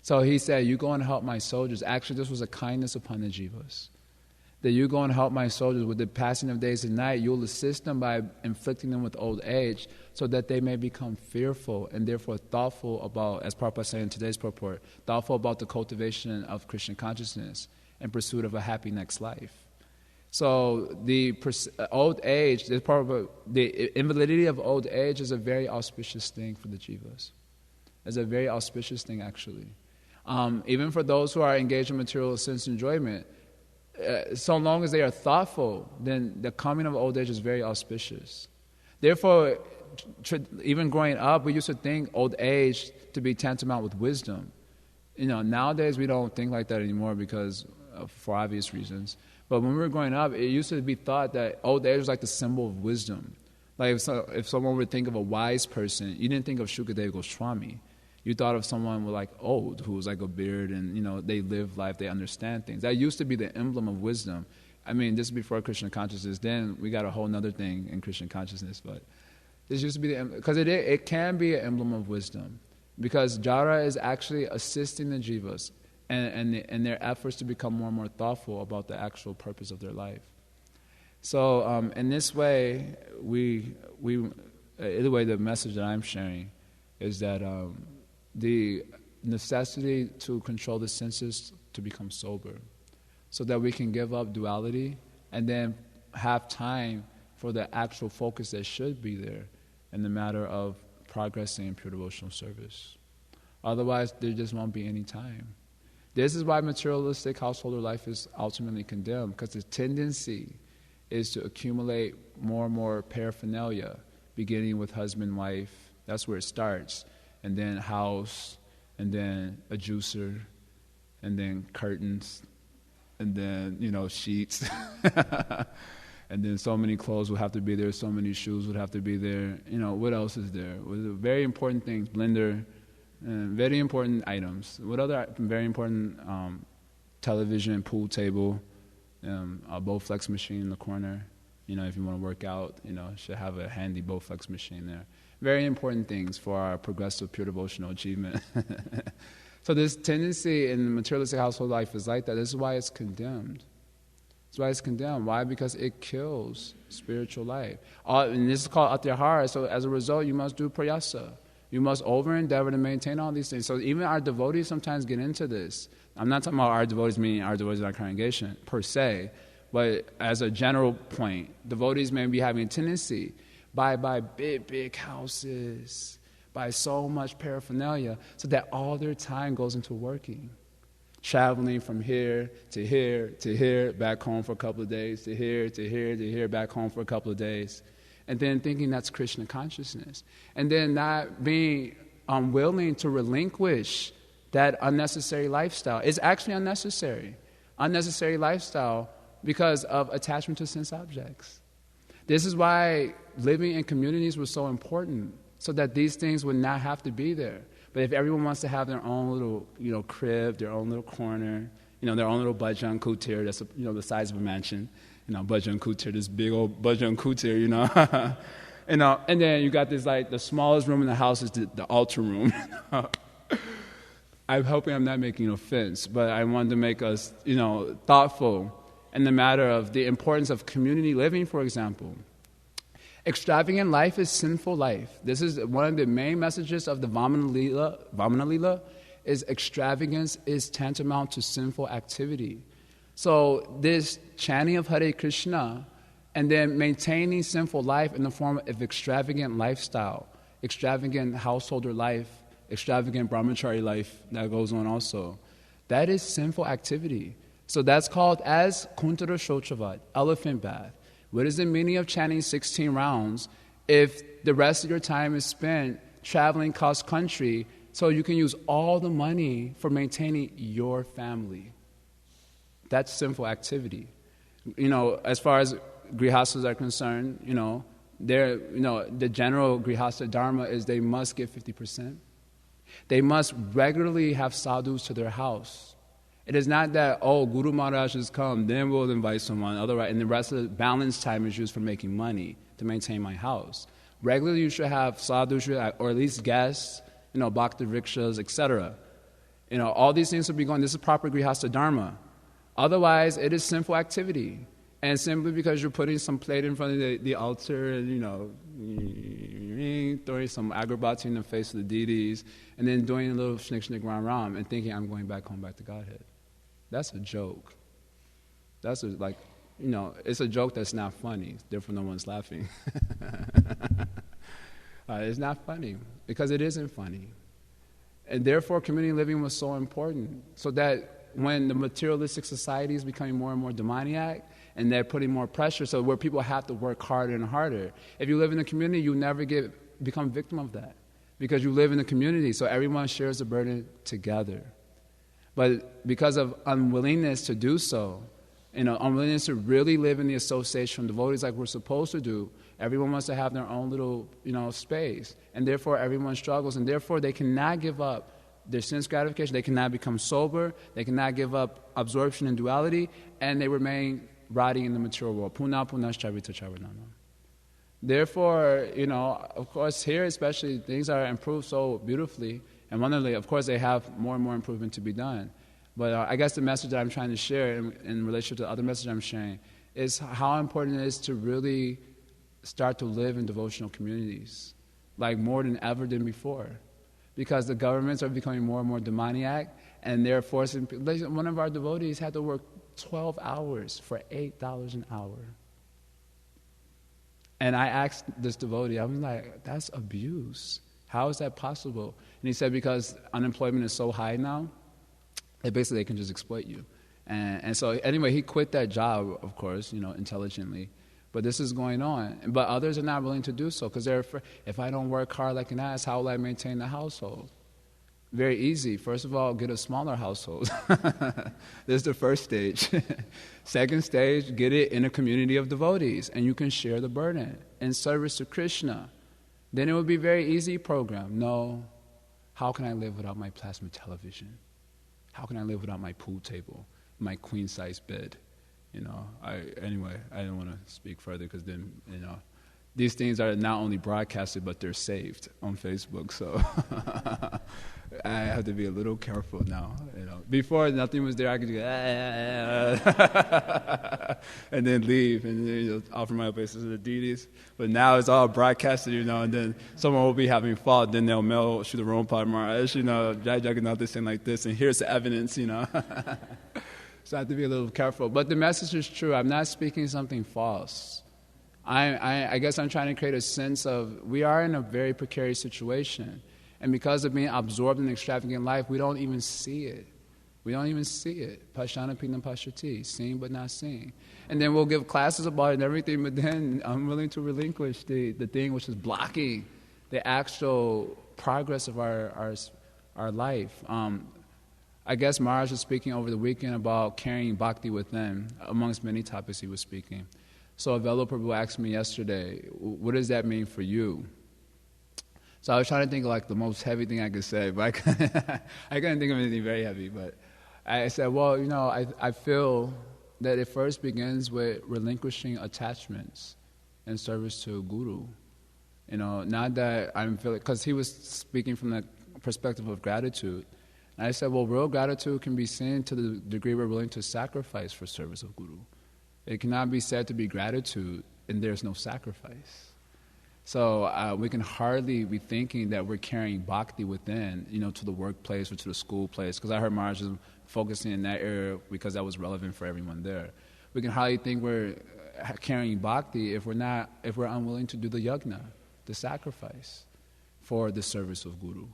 So he said, you go and help my soldiers. Actually, this was a kindness upon the jivas. That you go and help my soldiers with the passing of days and night. You'll assist them by inflicting them with old age so that they may become fearful and therefore thoughtful about, as Prabhupada said in today's purport, thoughtful about the cultivation of Krishna consciousness in pursuit of a happy next life. So the old age, the invalidity of old age is a very auspicious thing for the jivas. It's a very auspicious thing, actually. Even for those who are engaged in material sense enjoyment, so long as they are thoughtful, then the coming of old age is very auspicious. Therefore, even growing up, we used to think old age to be tantamount with wisdom. Nowadays we don't think like that anymore because for obvious reasons. But when we were growing up, it used to be thought that old age was like the symbol of wisdom. Like if someone would think of a wise person, you didn't think of Shukadeva Goswami. You thought of someone with old, who was like a beard and, they live life, they understand things. That used to be the emblem of wisdom. I mean, this is before Krishna consciousness. Then we got a whole other thing in Krishna consciousness. But this used to be because it can be an emblem of wisdom. Because Jara is actually assisting the jivas and their efforts to become more and more thoughtful about the actual purpose of their life. So in this way, either way, the message that I'm sharing is that the necessity to control the senses to become sober so that we can give up duality and then have time for the actual focus that should be there in the matter of progressing in pure devotional service. Otherwise, there just won't be any time. This is why materialistic householder life is ultimately condemned, because the tendency is to accumulate more and more paraphernalia, beginning with husband, wife. That's where it starts. And then house, and then a juicer, and then curtains, and then, sheets. And then so many clothes would have to be there, so many shoes would have to be there. What else is there? Very important things, blender, very important items. What other very important, television, pool table, a Bowflex machine in the corner. If you want to work out, should have a handy Bowflex machine there. Very important things for our progressive pure devotional achievement. So this tendency in the materialistic household life is like that. This is why it's condemned. That's why it's condemned. Why? Because it kills spiritual life. And this is called atyahara. So as a result, you must do prayasa. You must over-endeavor to maintain all these things. So even our devotees sometimes get into this. I'm not talking about our devotees, meaning our devotees in our congregation, per se. But as a general point, devotees may be having a tendency buy big houses, buy so much paraphernalia, so that all their time goes into working. Traveling from here to here to here, back home for a couple of days, to here to here to here, back home for a couple of days. And then thinking that's Krishna consciousness. And then not being unwilling to relinquish that unnecessary lifestyle. It's actually unnecessary. Unnecessary lifestyle because of attachment to sense objects. This is why living in communities was so important, so that these things would not have to be there. But if everyone wants to have their own little, crib, their own little corner, their own little bhajan kutir that's, the size of a mansion, bhajan kutir, this big old bhajan kutir, and then you got this, the smallest room in the house is the altar room. I'm hoping I'm not making offense, but I wanted to make us, thoughtful in the matter of the importance of community living, for example. Extravagant life is sinful life. This is one of the main messages of the Vamana Lila, is extravagance is tantamount to sinful activity. So this chanting of Hare Krishna and then maintaining sinful life in the form of extravagant lifestyle, extravagant householder life, extravagant brahmachari life that goes on also, that is sinful activity. So that's called as Kuntara Shochavat, elephant bath. What is the meaning of chanting 16 rounds if the rest of your time is spent traveling cross country so you can use all the money for maintaining your family? That's sinful activity. As far as grihastas are concerned, the general grihasta dharma is they must give 50%. They must regularly have sadhus to their house. It is not that, Guru Maharaj has come, then we'll invite someone, otherwise, and the rest of the balance time is used for making money to maintain my house. Regularly, you should have sadhus, or at least guests, bhakti rikshas, etc. All these things will be going. This is proper grihasta dharma. Otherwise, it is sinful activity. And simply because you're putting some plate in front of the altar and, throwing some agrabati in the face of the deities, and then doing a little shnik ram ram and thinking I'm going back home, back to Godhead. That's a joke. It's a joke that's not funny. Therefore, no one's laughing. It's not funny because it isn't funny. And therefore, community living was so important, so that when the materialistic society is becoming more and more demoniac, and they're putting more pressure, so where people have to work harder and harder. If you live in a community, you never become victim of that, because you live in a community, so everyone shares the burden together. But because of unwillingness to do so, unwillingness to really live in the association of devotees like we're supposed to do, everyone wants to have their own little, space, and therefore everyone struggles, and therefore they cannot give up their sense gratification, they cannot become sober, they cannot give up absorption and duality, and they remain rotting in the material world. Puna punashcharita charanana. Therefore, of course, here especially, things are improved so beautifully and wonderfully. Of course, they have more and more improvement to be done. But I guess the message that I'm trying to share in relation to the other message I'm sharing is how important it is to really start to live in devotional communities, like more than ever than before. Because the governments are becoming more and more demoniac, and they're forcing people. One of our devotees had to work 12 hours for $8 an hour. And I asked this devotee, I was like, that's abuse. How is that possible? And he said, because unemployment is so high now, basically they can just exploit you. And so anyway, he quit that job, of course, intelligently. But this is going on. But others are not willing to do so because they're afraid, if I don't work hard like an ass, how will I maintain the household? Very easy. First of all, get a smaller household. This is the first stage. Second stage, get it in a community of devotees, and you can share the burden in service to Krishna. Then it would be a very easy program. No, how can I live without my plasma television? How can I live without my pool table, my queen-size bed? Anyway, I don't want to speak further because then, these things are not only broadcasted, but they're saved on Facebook, so I have to be a little careful now. Before nothing was there, I could just and then leave and then, offer my obeisance to the deities. But now it's all broadcasted, and then someone will be having fault, then they'll mail Sri Prabhupada Maharaj, Jai Jagannath is saying like this, and here's the evidence, So I have to be a little careful. But the message is true. I'm not speaking something false. I guess I'm trying to create a sense of we are in a very precarious situation. And because of being absorbed in extravagant life, we don't even see it. We don't even see it. Pashana pinam pashati, seeing but not seeing. And then we'll give classes about it and everything, but then I'm willing to relinquish the thing which is blocking the actual progress of our life. I guess Maharaj was speaking over the weekend about carrying bhakti within, amongst many topics he was speaking. So Velo Prabhu asked me yesterday, what does that mean for you? So I was trying to think of like the most heavy thing I could say, but I couldn't think of anything very heavy. But I said, well, I feel that it first begins with relinquishing attachments in service to Guru. Not that I'm feeling, because he was speaking from the perspective of gratitude. And I said, well, real gratitude can be seen to the degree we're willing to sacrifice for service of Guru. It cannot be said to be gratitude and there's no sacrifice. So we can hardly be thinking that we're carrying bhakti within, to the workplace or to the school place, because I heard Maharaj was focusing in that area because that was relevant for everyone there. We can hardly think we're carrying bhakti if we're unwilling to do the yajna, the sacrifice for the service of Guru.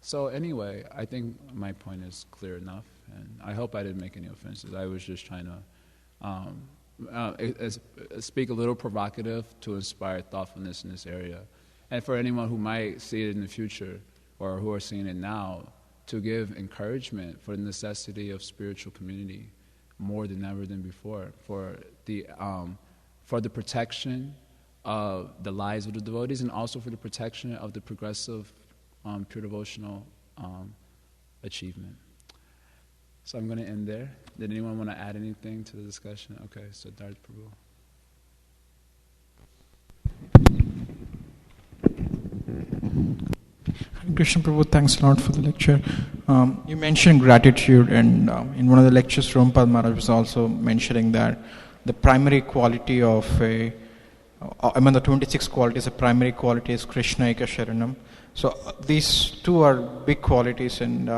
So anyway, I think my point is clear enough, and I hope I didn't make any offenses. I was just trying to speak a little provocative to inspire thoughtfulness in this area. And for anyone who might see it in the future or who are seeing it now, to give encouragement for the necessity of spiritual community more than ever than before, for the protection of the lives of the devotees and also for the protection of the progressive pure devotional achievement. So I'm going to end there. Did anyone want to add anything to the discussion? Okay, so Dharth Prabhu. Krishna Prabhu, thanks a lot for the lecture. You mentioned gratitude, and in one of the lectures, Prabhupada Maharaj was also mentioning that the primary quality of the 26 qualities, the primary quality is Krishna Eka Sharanam. So these two are big qualities, and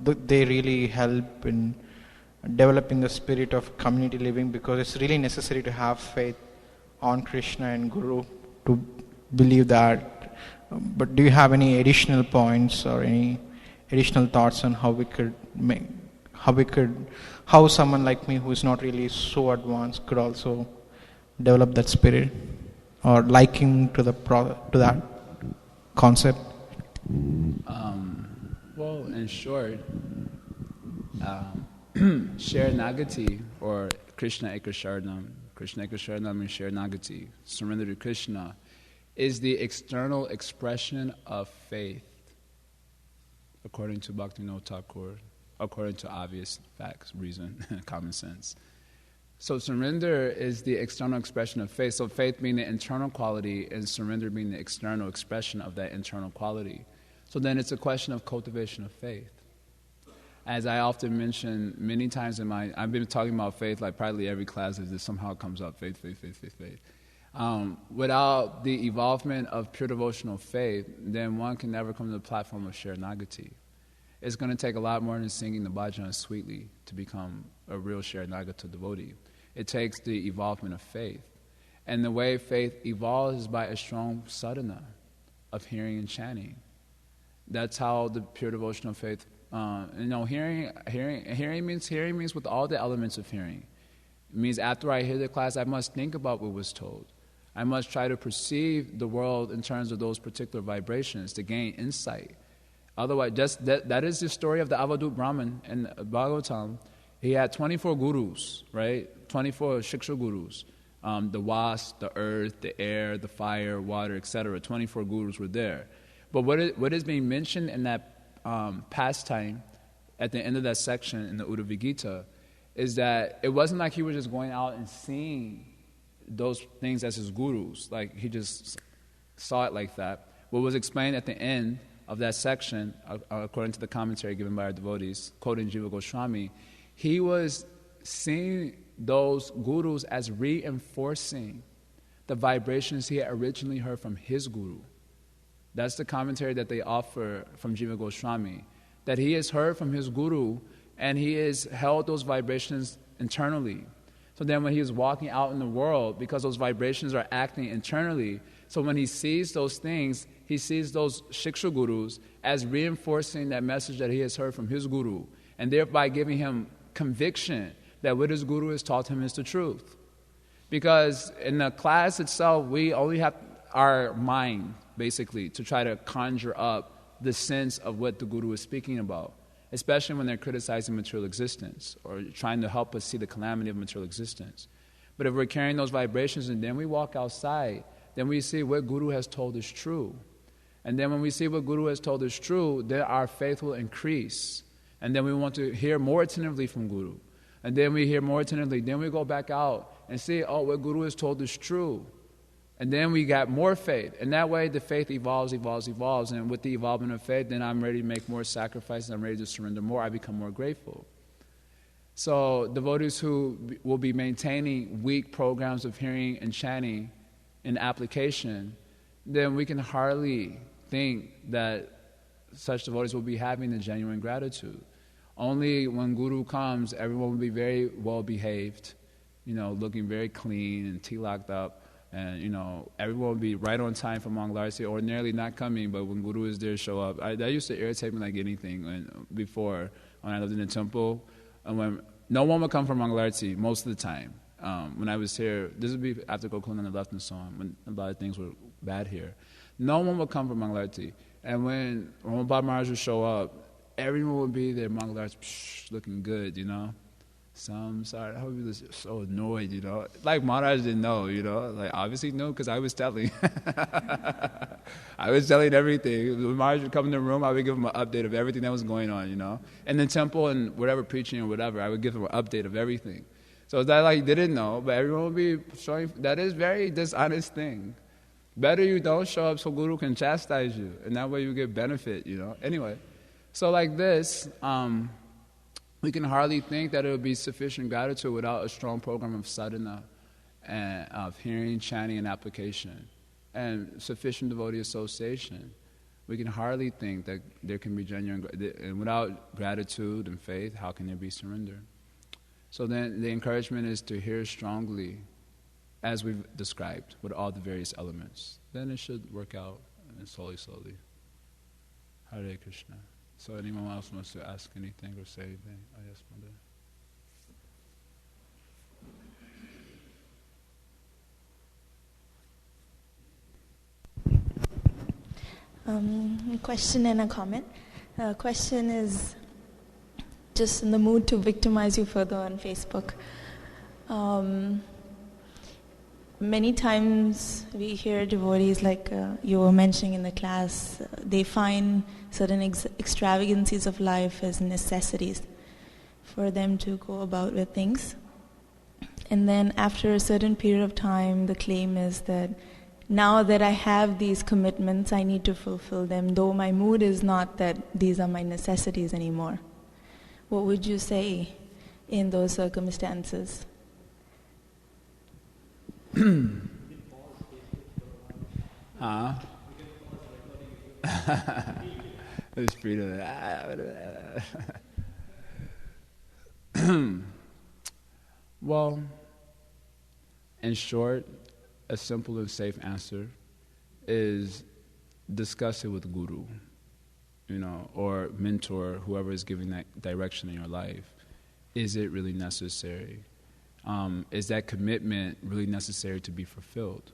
they really help in developing the spirit of community living, because it's really necessary to have faith on Krishna and Guru to believe that. But do you have any additional points or any additional thoughts on how someone like me who is not really so advanced could also develop that spirit or liking to that concept? Well, in short, Sharanagati, or Krishna Eka Sharanam, Krishna Eka Sharanam and Sharanagati, surrender to Krishna, is the external expression of faith, according to Bhaktivinoda Thakur, according to obvious facts, reason, common sense. So surrender is the external expression of faith. So faith being the internal quality and surrender being the external expression of that internal quality. So then it's a question of cultivation of faith. As I often mention many times I've been talking about faith like probably every class as this somehow comes up, faith. Without the evolvement of pure devotional faith, then one can never come to the platform of Sharanagati. It's going to take a lot more than singing the bhajan sweetly to become a real Sharanagata devotee. It takes the evolvement of faith. And the way faith evolves is by a strong sadhana of hearing and chanting. That's how the pure devotional faith, hearing means with all the elements of hearing. It means after I hear the class, I must think about what was told. I must try to perceive the world in terms of those particular vibrations to gain insight. Otherwise, just that is the story of the Avadut Brahmin in Bhagavatam. He had 24 gurus, right? 24 Shiksha gurus. The wasp, the earth, the air, the fire, water, etc. 24 gurus were there. But what is being mentioned in that pastime at the end of that section in the Uddhava Gita is that it wasn't like he was just going out and seeing those things as his gurus, like he just saw it like that. What was explained at the end of that section, according to the commentary given by our devotees, quoting Jiva Goswami, he was seeing those gurus as reinforcing the vibrations he had originally heard from his guru. That's the commentary that they offer from Jiva Goswami, that he has heard from his guru and he has held those vibrations internally. So then when he is walking out in the world, because those vibrations are acting internally, so when he sees those things, he sees those Shiksha gurus as reinforcing that message that he has heard from his guru, and thereby giving him conviction that what his guru has taught him is the truth. Because in the class itself, we only have our mind, basically, to try to conjure up the sense of what the guru is speaking about, especially when they're criticizing material existence or trying to help us see the calamity of material existence. But if we're carrying those vibrations and then we walk outside, then we see what Guru has told is true. And then when we see what Guru has told is true, then our faith will increase. And then we want to hear more attentively from Guru. And then we hear more attentively. Then we go back out and see, oh, what Guru has told is true. And then we got more faith. And that way the faith evolves. And with the evolvement of faith, then I'm ready to make more sacrifices. I'm ready to surrender more. I become more grateful. So devotees who will be maintaining weak programs of hearing and chanting in application, then we can hardly think that such devotees will be having a genuine gratitude. Only when Guru comes, everyone will be very well behaved, looking very clean and tea-locked up. And, everyone will be right on time for Mangalarti, ordinarily not coming, but when Guru is there, show up. That used to irritate me like anything before when I lived in the temple. And when no one would come for Mangalarti most of the time. When I was here, this would be after Gokulananda left and so on, when a lot of things were bad here. No one would come for Mangalarti. And when Ramabhad Maharaj would show up, everyone would be there, Mangalarti, looking good, So I'm sorry, I would be so annoyed, Like Maharaj didn't know, Like obviously no, because I was telling. I was telling everything. When Maharaj would come in the room, I would give him an update of everything that was going on, In the temple and whatever preaching or whatever, I would give him an update of everything. So it's not like he didn't know, but everyone would be showing. That is very dishonest thing. Better you don't show up so Guru can chastise you, and that way you get benefit, Anyway, so like this, we can hardly think that it would be sufficient gratitude without a strong program of sadhana and of hearing, chanting, and application, and sufficient devotee association. We can hardly think that there can be genuine, and without gratitude and faith, how can there be surrender? So then the encouragement is to hear strongly, as we've described, with all the various elements. Then it should work out, and slowly. Hare Krishna. So anyone else wants to ask anything or say anything? Oh, yes, Mother. Question and a comment. Question is just in the mood to victimize you further on Facebook. Many times we hear devotees, like you were mentioning in the class, they find certain extravagancies of life as necessities for them to go about with things. And then after a certain period of time, the claim is that now that I have these commitments, I need to fulfill them, though my mood is not that these are my necessities anymore. What would you say in those circumstances? It's free to. Well, in short, a simple and safe answer is discuss it with Guru, or mentor, whoever is giving that direction in your life. Is it really necessary? Is that commitment really necessary to be fulfilled?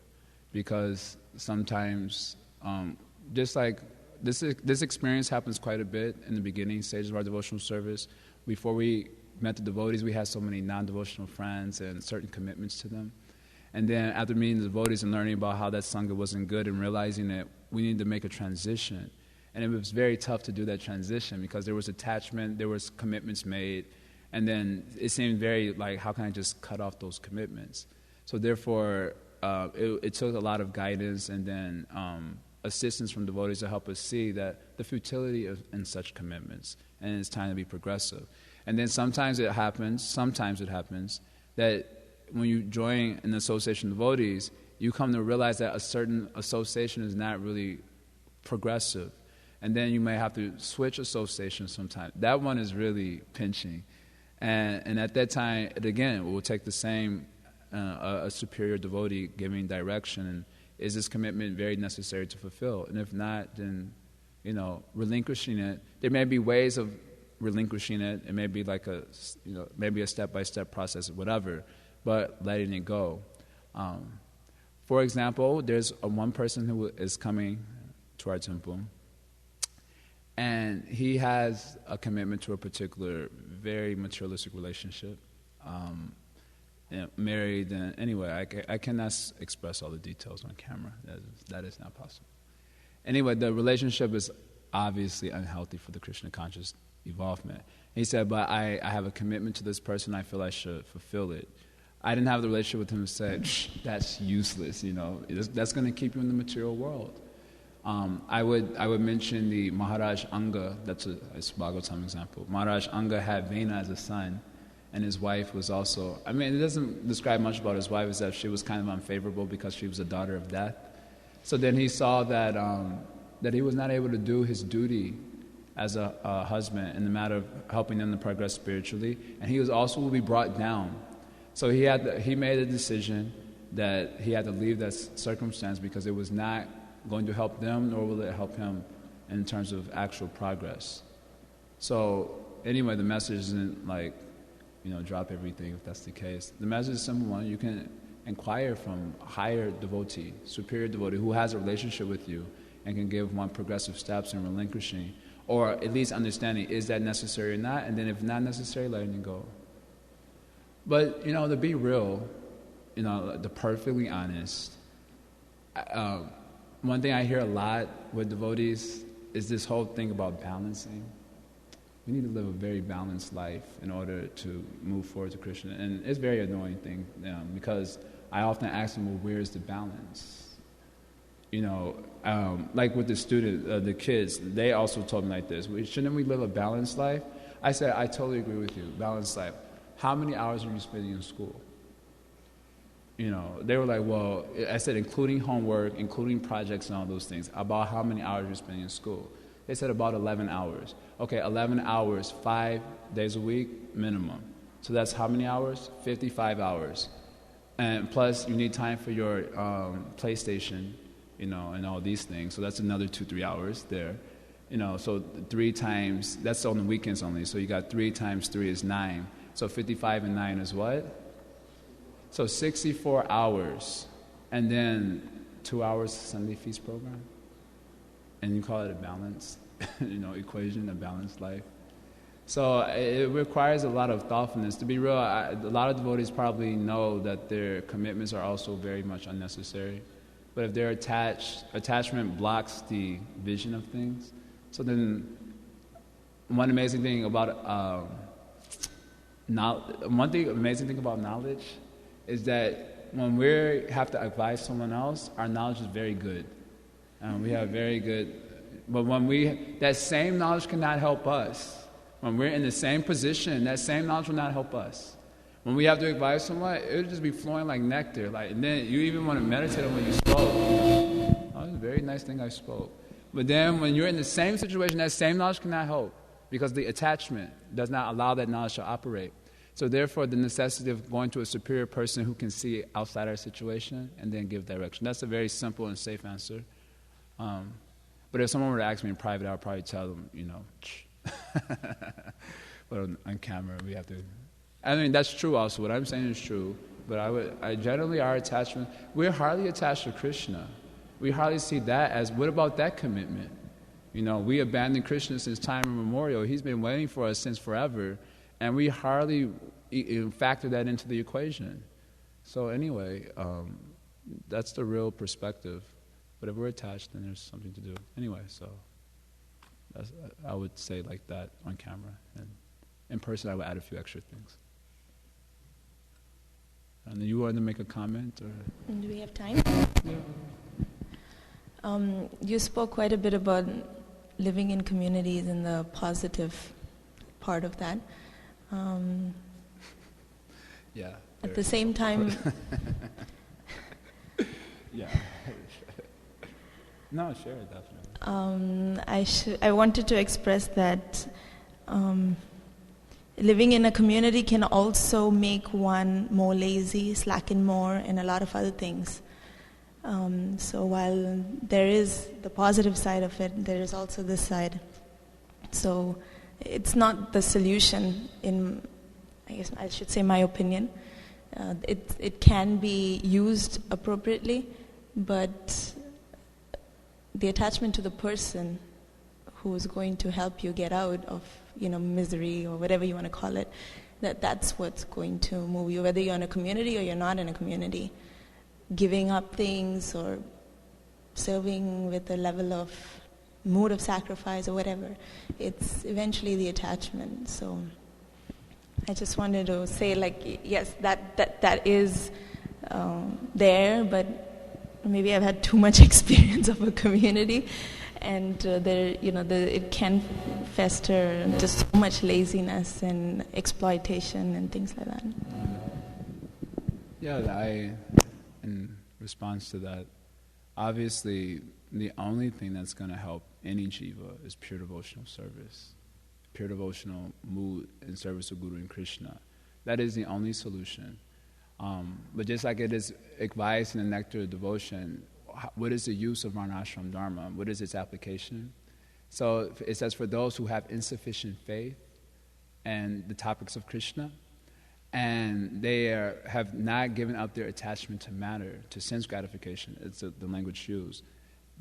Because sometimes, just like this experience happens quite a bit in the beginning stages of our devotional service. Before we met the devotees, we had so many non-devotional friends and certain commitments to them. And then after meeting the devotees and learning about how that Sangha wasn't good and realizing that we needed to make a transition. And it was very tough to do that transition because there was attachment, there was commitments made, and then it seemed very like, how can I just cut off those commitments? So therefore, it took a lot of guidance and then assistance from devotees to help us see that the futility in such commitments, and it's time to be progressive. And then sometimes it happens that when you join an association of devotees, you come to realize that a certain association is not really progressive. And then you may have to switch associations sometimes. That one is really pinching. And at that time, it will take the same, a superior devotee giving direction. And is this commitment very necessary to fulfill? And if not, then, relinquishing it. There may be ways of relinquishing it. It may be like maybe a step-by-step process or whatever, but letting it go. For example, there's one person who is coming to our temple, and he has a commitment to a particular very materialistic relationship, married, and anyway, I cannot express all the details on camera. That is not possible. Anyway, the relationship is obviously unhealthy for the Krishna conscious evolvement. He said, but I have a commitment to this person, I feel I should fulfill it. I didn't have the relationship with him to say, that's useless, that's going to keep you in the material world. I would mention the Maharaj Anga, that's a Bhagavatam example. Maharaj Anga had Vena as a son, and his wife was also, it doesn't describe much about his wife, is that she was kind of unfavorable because she was a daughter of death. So then he saw that that he was not able to do his duty as a husband in the matter of helping them to progress spiritually, and he was also will be brought down. So he made a decision that he had to leave that circumstance because it was not going to help them, nor will it help him in terms of actual progress. So anyway, the message isn't like, drop everything if that's the case. The message is a simple one. You can inquire from a higher devotee, superior devotee, who has a relationship with you and can give one progressive steps in relinquishing, or at least understanding, is that necessary or not? And then if not necessary, letting it go. But, to be real, to perfectly honest, one thing I hear a lot with devotees is this whole thing about balancing. We need to live a very balanced life in order to move forward to Krishna. And it's a very annoying thing because I often ask them, well, where's the balance? Like with the student, the kids, they also told me like this, shouldn't we live a balanced life? I said, I totally agree with you, balanced life. How many hours are you spending in school? They were like, well, I said, including homework, including projects and all those things, about how many hours you're spending in school. They said about 11 hours. Okay, 11 hours, 5 days a week, minimum. So that's how many hours? 55 hours. And plus, you need time for your PlayStation, and all these things. So that's another 2-3 hours there. So 3 times, that's on the weekends only. So you got 3 times 3 is 9. So 55 and 9 is what? So 64 hours. And then 2 hours Sunday feast program. And you call it a balanced, equation, a balanced life. So it requires a lot of thoughtfulness. To be real, a lot of devotees probably know that their commitments are also very much unnecessary. But if they're attachment blocks the vision of things. So then one amazing thing about knowledge is that when we have to advise someone else, our knowledge is very good. We have very good, but that same knowledge cannot help us. When we're in the same position, that same knowledge will not help us. When we have to advise someone, it'll just be flowing like nectar. And then you even want to meditate on what you spoke. Oh, that's a very nice thing I spoke. But then when you're in the same situation, that same knowledge cannot help because the attachment does not allow that knowledge to operate. So therefore, the necessity of going to a superior person who can see outside our situation and then give direction. That's a very simple and safe answer. But if someone were to ask me in private, I would probably tell them, but on camera, we have to. That's true also. What I'm saying is true. But I generally, our attachment, we're hardly attached to Krishna. We hardly see that as, what about that commitment? We abandoned Krishna since time immemorial. He's been waiting for us since forever, and we hardly factor that into the equation. So anyway, that's the real perspective. But if we're attached, then there's something to do. Anyway, so I would say like that on camera. And in person, I would add a few extra things. And you wanted to make a comment? Or? Do we have time? Yeah. You spoke quite a bit about living in communities and the positive part of that. Yeah. At the same time... Yeah. No, sure, definitely. I wanted to express that living in a community can also make one more lazy, slacken more, and a lot of other things. So while there is the positive side of it, there is also this side. So it's not the solution, in, I guess I should say, my opinion. It can be used appropriately, but the attachment to the person who is going to help you get out of misery or whatever you want to call it, that's what's going to move you, whether you're in a community or you're not in a community. Giving up things or serving with a level of mood of sacrifice or whatever, it's eventually the attachment. So I just wanted to say, yes, that is there, but maybe I've had too much experience of a community, and it can fester into so much laziness and exploitation and things like that. Yeah, in response to that, obviously the only thing that's going to help any jiva is pure devotional service, pure devotional mood in service of Guru and Krishna. That is the only solution. But just like it is advised in the Nectar of Devotion, what is the use of Varnashram Dharma? What is its application? So it says, for those who have insufficient faith in the topics of Krishna, and they have not given up their attachment to matter, to sense gratification, it's the language used,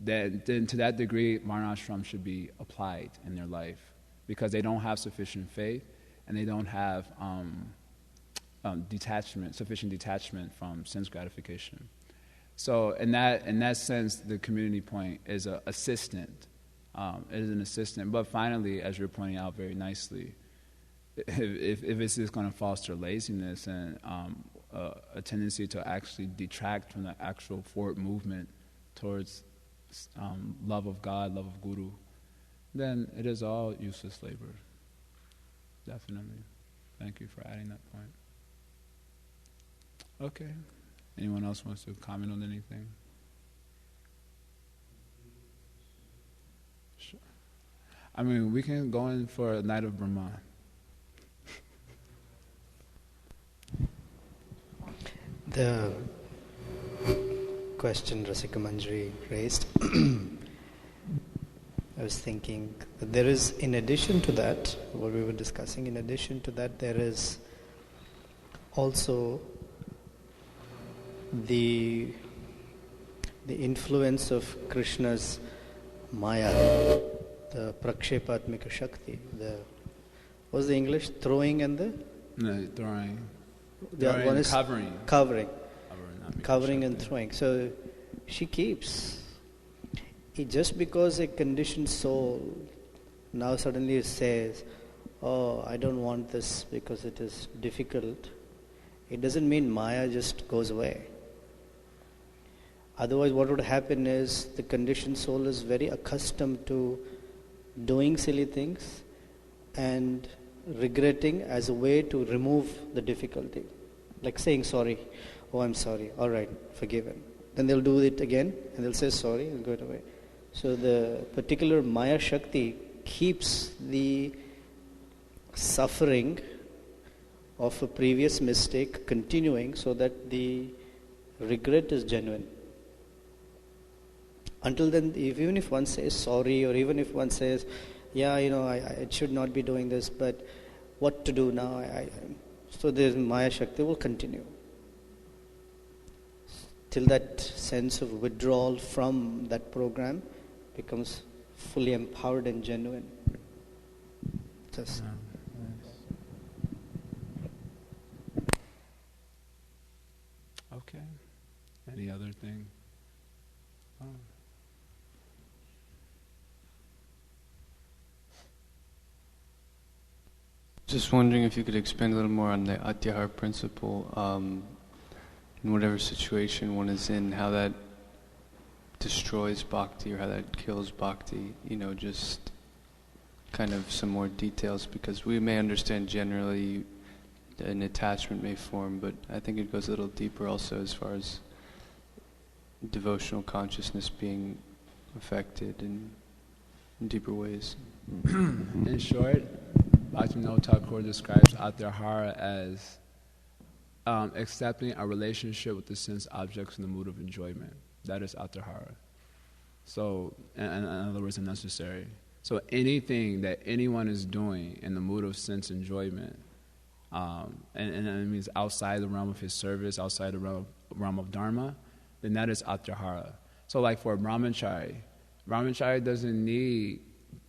then to that degree, Varnashram should be applied in their life, because they don't have sufficient faith, and they don't have sufficient detachment from sense gratification. So in that sense, the community point is an assistant. It is an assistant. But finally, as you're pointing out very nicely, if this is going to foster laziness and a tendency to actually detract from the actual forward movement towards love of God, love of Guru, then it is all useless labor. Definitely. Thank you for adding that point. Okay. Anyone else wants to comment on anything? Sure. I mean, we can go in for a night of Brahma. The question Rasika Manjari raised, I was thinking that there is, in addition to that, what we were discussing, in addition to that, there is also the influence of Krishna's Maya, the Prakshepatmika Shakti, what's the English? Throwing and the? No, throwing. The one is covering and Shakti. throwing. So she keeps. Just because a conditioned soul now suddenly says, oh, I don't want this because it is difficult, it doesn't mean Maya just goes away. Otherwise, what would happen is the conditioned soul is very accustomed to doing silly things and regretting as a way to remove the difficulty. Like saying sorry. Oh, I'm sorry. All right, forgiven. Then they'll do it again and they'll say sorry and go away. So the particular Maya Shakti keeps the suffering of a previous mistake continuing so that the regret is genuine. Until then, even if one says sorry, or even if one says, yeah, I should not be doing this, but what to do now? So the Maya Shakti will continue. Till that sense of withdrawal from that program becomes fully empowered and genuine. Just okay. Any other thing? Oh. Just wondering if you could expand a little more on the Atyahara principle, in whatever situation one is in, how that destroys bhakti or how that kills bhakti, just kind of some more details, because we may understand generally an attachment may form, but I think it goes a little deeper also as far as devotional consciousness being affected in deeper ways. In short, Bhaktivinoda Thakur describes Atyahara as accepting a relationship with the sense objects in the mood of enjoyment. That is Atyahara. So, in other words, unnecessary. So anything that anyone is doing in the mood of sense enjoyment, and it means outside the realm of his service, outside the realm of dharma, then that is Atyahara. So like for a brahmachari doesn't need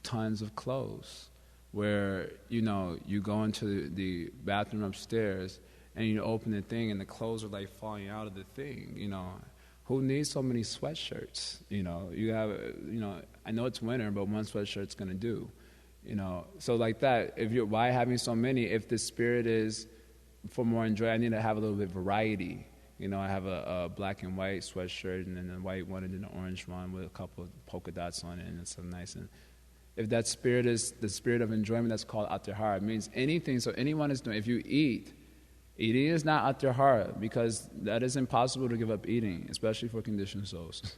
tons of clothes, where, you go into the bathroom upstairs and you open the thing and the clothes are like falling out of the thing, Who needs so many sweatshirts? You have, I know it's winter, but one sweatshirt's gonna do, So like that, why having so many? If the spirit is for more enjoy, I need to have a little bit of variety. I have a black and white sweatshirt and then a white one and then an orange one with a couple of polka dots on it, and it's so nice. And if that spirit is the spirit of enjoyment, that's called Atyahara. It means anything, so anyone is doing, if you eating is not Atyahara, because that is impossible to give up eating, especially for conditioned souls.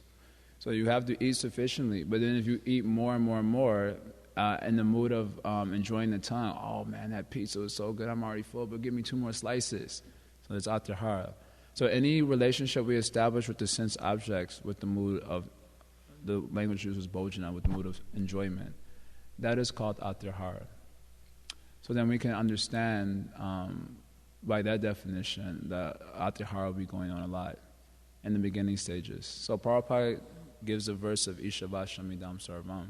So you have to eat sufficiently, but then if you eat more and more and more, in the mood of enjoying the tongue, oh man, that pizza was so good, I'm already full, but give me 2 more slices. So it's Atyahara. So any relationship we establish with the sense objects, with the mood of, the language used was bhojana, with the mood of enjoyment, that is called Atyahara. So then we can understand, by that definition, that Atyahara will be going on a lot in the beginning stages. So Prabhupada gives a verse of Ishavashamidam Sarvam.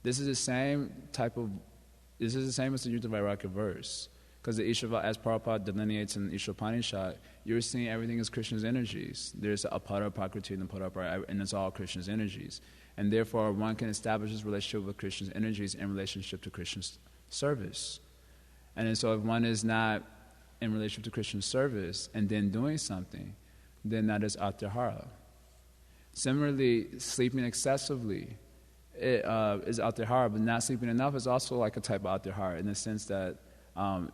This is the same as the Yuta Vairagya verse. Because the Ishava, as Prabhupada delineates in Ishopanishad, you're seeing everything as Krishna's energies. There's a para prakriti and a para, and it's all Krishna's energies. And therefore, one can establish his relationship with Krishna's energies in relationship to Krishna's service. And then so if one is not in relationship to Krishna's service and then doing something, then that is Atyahara. Similarly, sleeping excessively is Atyahara, but not sleeping enough is also like a type of Atyahara, in the sense that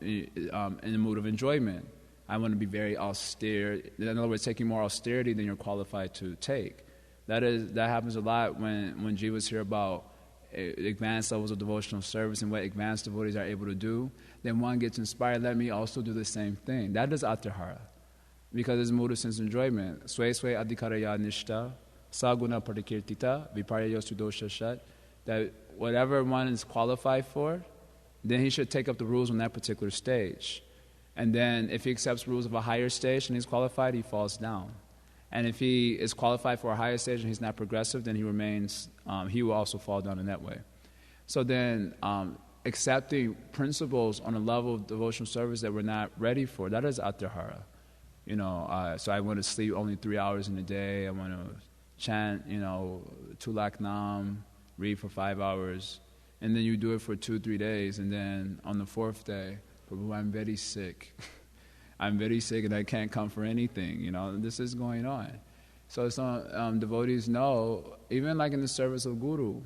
in the mood of enjoyment, I want to be very austere. In other words, taking more austerity than you're qualified to take. That happens a lot when jivas hear about advanced levels of devotional service and what advanced devotees are able to do. Then one gets inspired, let me also do the same thing. That is Atyahara. Because it's mood of sense enjoyment. Sway adhikaraya nishta, saguna parikirtita, viparya sudosha shat. That whatever one is qualified for, then he should take up the rules on that particular stage. And then if he accepts rules of a higher stage and he's qualified, he falls down. And if he is qualified for a higher stage and he's not progressive, then he remains, he will also fall down in that way. So then accepting principles on a level of devotional service that we're not ready for, that is Atyahara. So I want to sleep only 3 hours in a day. I want to chant, 2 lakh nam, read for 5 hours. And then you do it for 2-3 days, and then on the 4th day, Prabhu, I'm very sick. I'm very sick and I can't come for anything, this is going on. So some devotees know, even like in the service of Guru,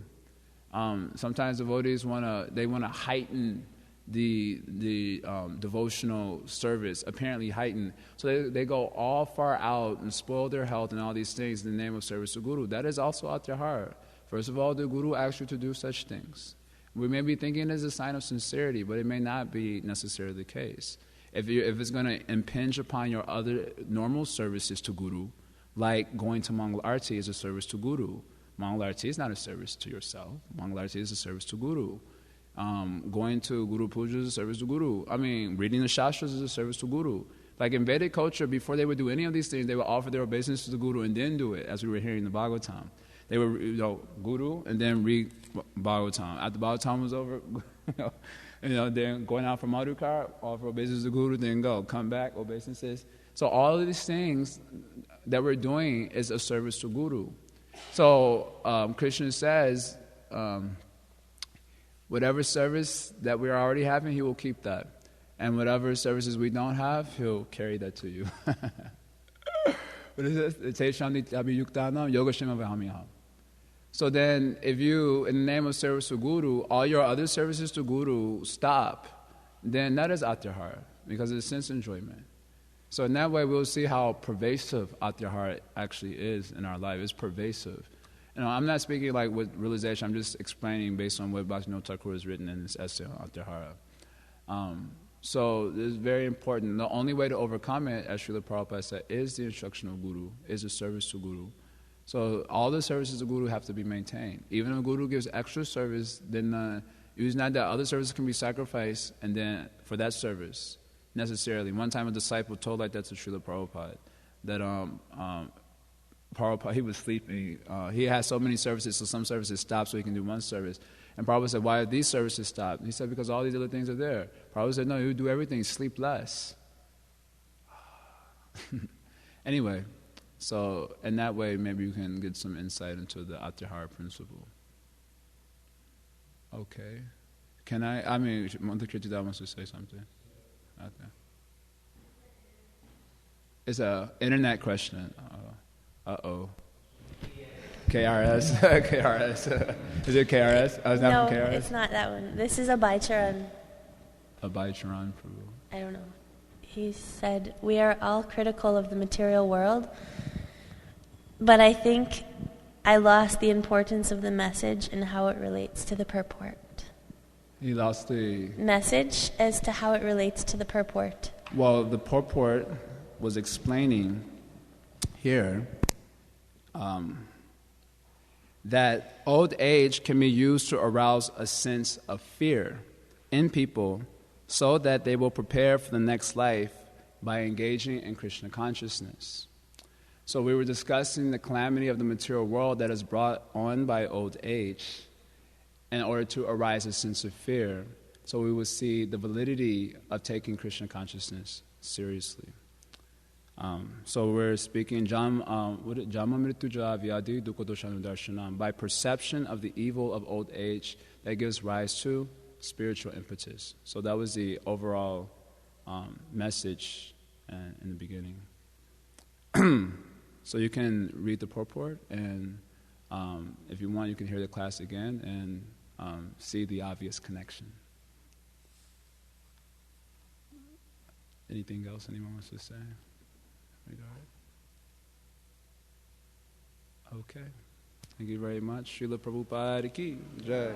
sometimes devotees want to heighten the devotional service, apparently heighten. So they go all far out and spoil their health and all these things in the name of service to Guru. That is also Atyahara. First of all, the Guru asks you to do such things. We may be thinking it is a sign of sincerity, but it may not be necessarily the case. If it's going to impinge upon your other normal services to Guru, like going to Mangal Arti is a service to Guru. Mangal Arti is not a service to yourself. Mangal Arti is a service to Guru. Going to Guru Puja is a service to Guru. Reading the Shastras is a service to Guru. Like in Vedic culture, before they would do any of these things, they would offer their obeisances to the Guru and then do it, as we were hearing in the Bhagavatam. They would, Guru, and then read Bhagavatam. After Bhagavatam was over, then going out for Madhukar, offer obeisance to Guru, then go. Come back, obeisances. So all of these things that we're doing is a service to Guru. So Krishna says, whatever service that we're already having, he will keep that. And whatever services we don't have, he'll carry that to you. What is this? So then, if you, in the name of service to Guru, all your other services to Guru stop, then that is atyahara, because it's sense enjoyment. So in that way, we'll see how pervasive atyahara actually is in our life. It's pervasive. I'm not speaking like with realization. I'm just explaining based on what Bhaktivinoda Thakur has written in this essay on atyahara. So it's very important. The only way to overcome it, as Srila Prabhupada said, is the instruction of Guru, is the service to Guru. So all the services of Guru have to be maintained. Even if Guru gives extra service, then it's not that other services can be sacrificed and then for that service necessarily. One time a disciple told like that to Srila Prabhupada, that Prabhupada, he was sleeping. He had so many services, so some services stopped so he can do one service. And Prabhupada said, why are these services stopped? He said, because all these other things are there. Prabhupada said, no, you do everything, sleep less. Anyway, so in that way, maybe you can get some insight into the atyahara principle. Okay. Mother Kirtida wants to say something. Okay. It's an internet question. Uh-oh. KRS. KRS. Is it KRS? Oh, it's not No, from KRS? it's not that one. This is a Baicharan. A Baicharan Prabhu. I don't know. He said, we are all critical of the material world, but I think I lost the importance of the message and how it relates to the purport. He lost the Message as to how it relates to the purport. Well, the purport was explaining here that old age can be used to arouse a sense of fear in people so that they will prepare for the next life by engaging in Krishna consciousness. So we were discussing the calamity of the material world that is brought on by old age in order to arise a sense of fear. So we would see the validity of taking Krishna consciousness seriously. So we're speaking by perception of the evil of old age that gives rise to spiritual impetus. So that was the overall message in the beginning. So you can read the purport, and if you want, you can hear the class again and see the obvious connection. Anything else anyone wants to say? Okay. Thank you very much. Srila Prabhupada ki Jai.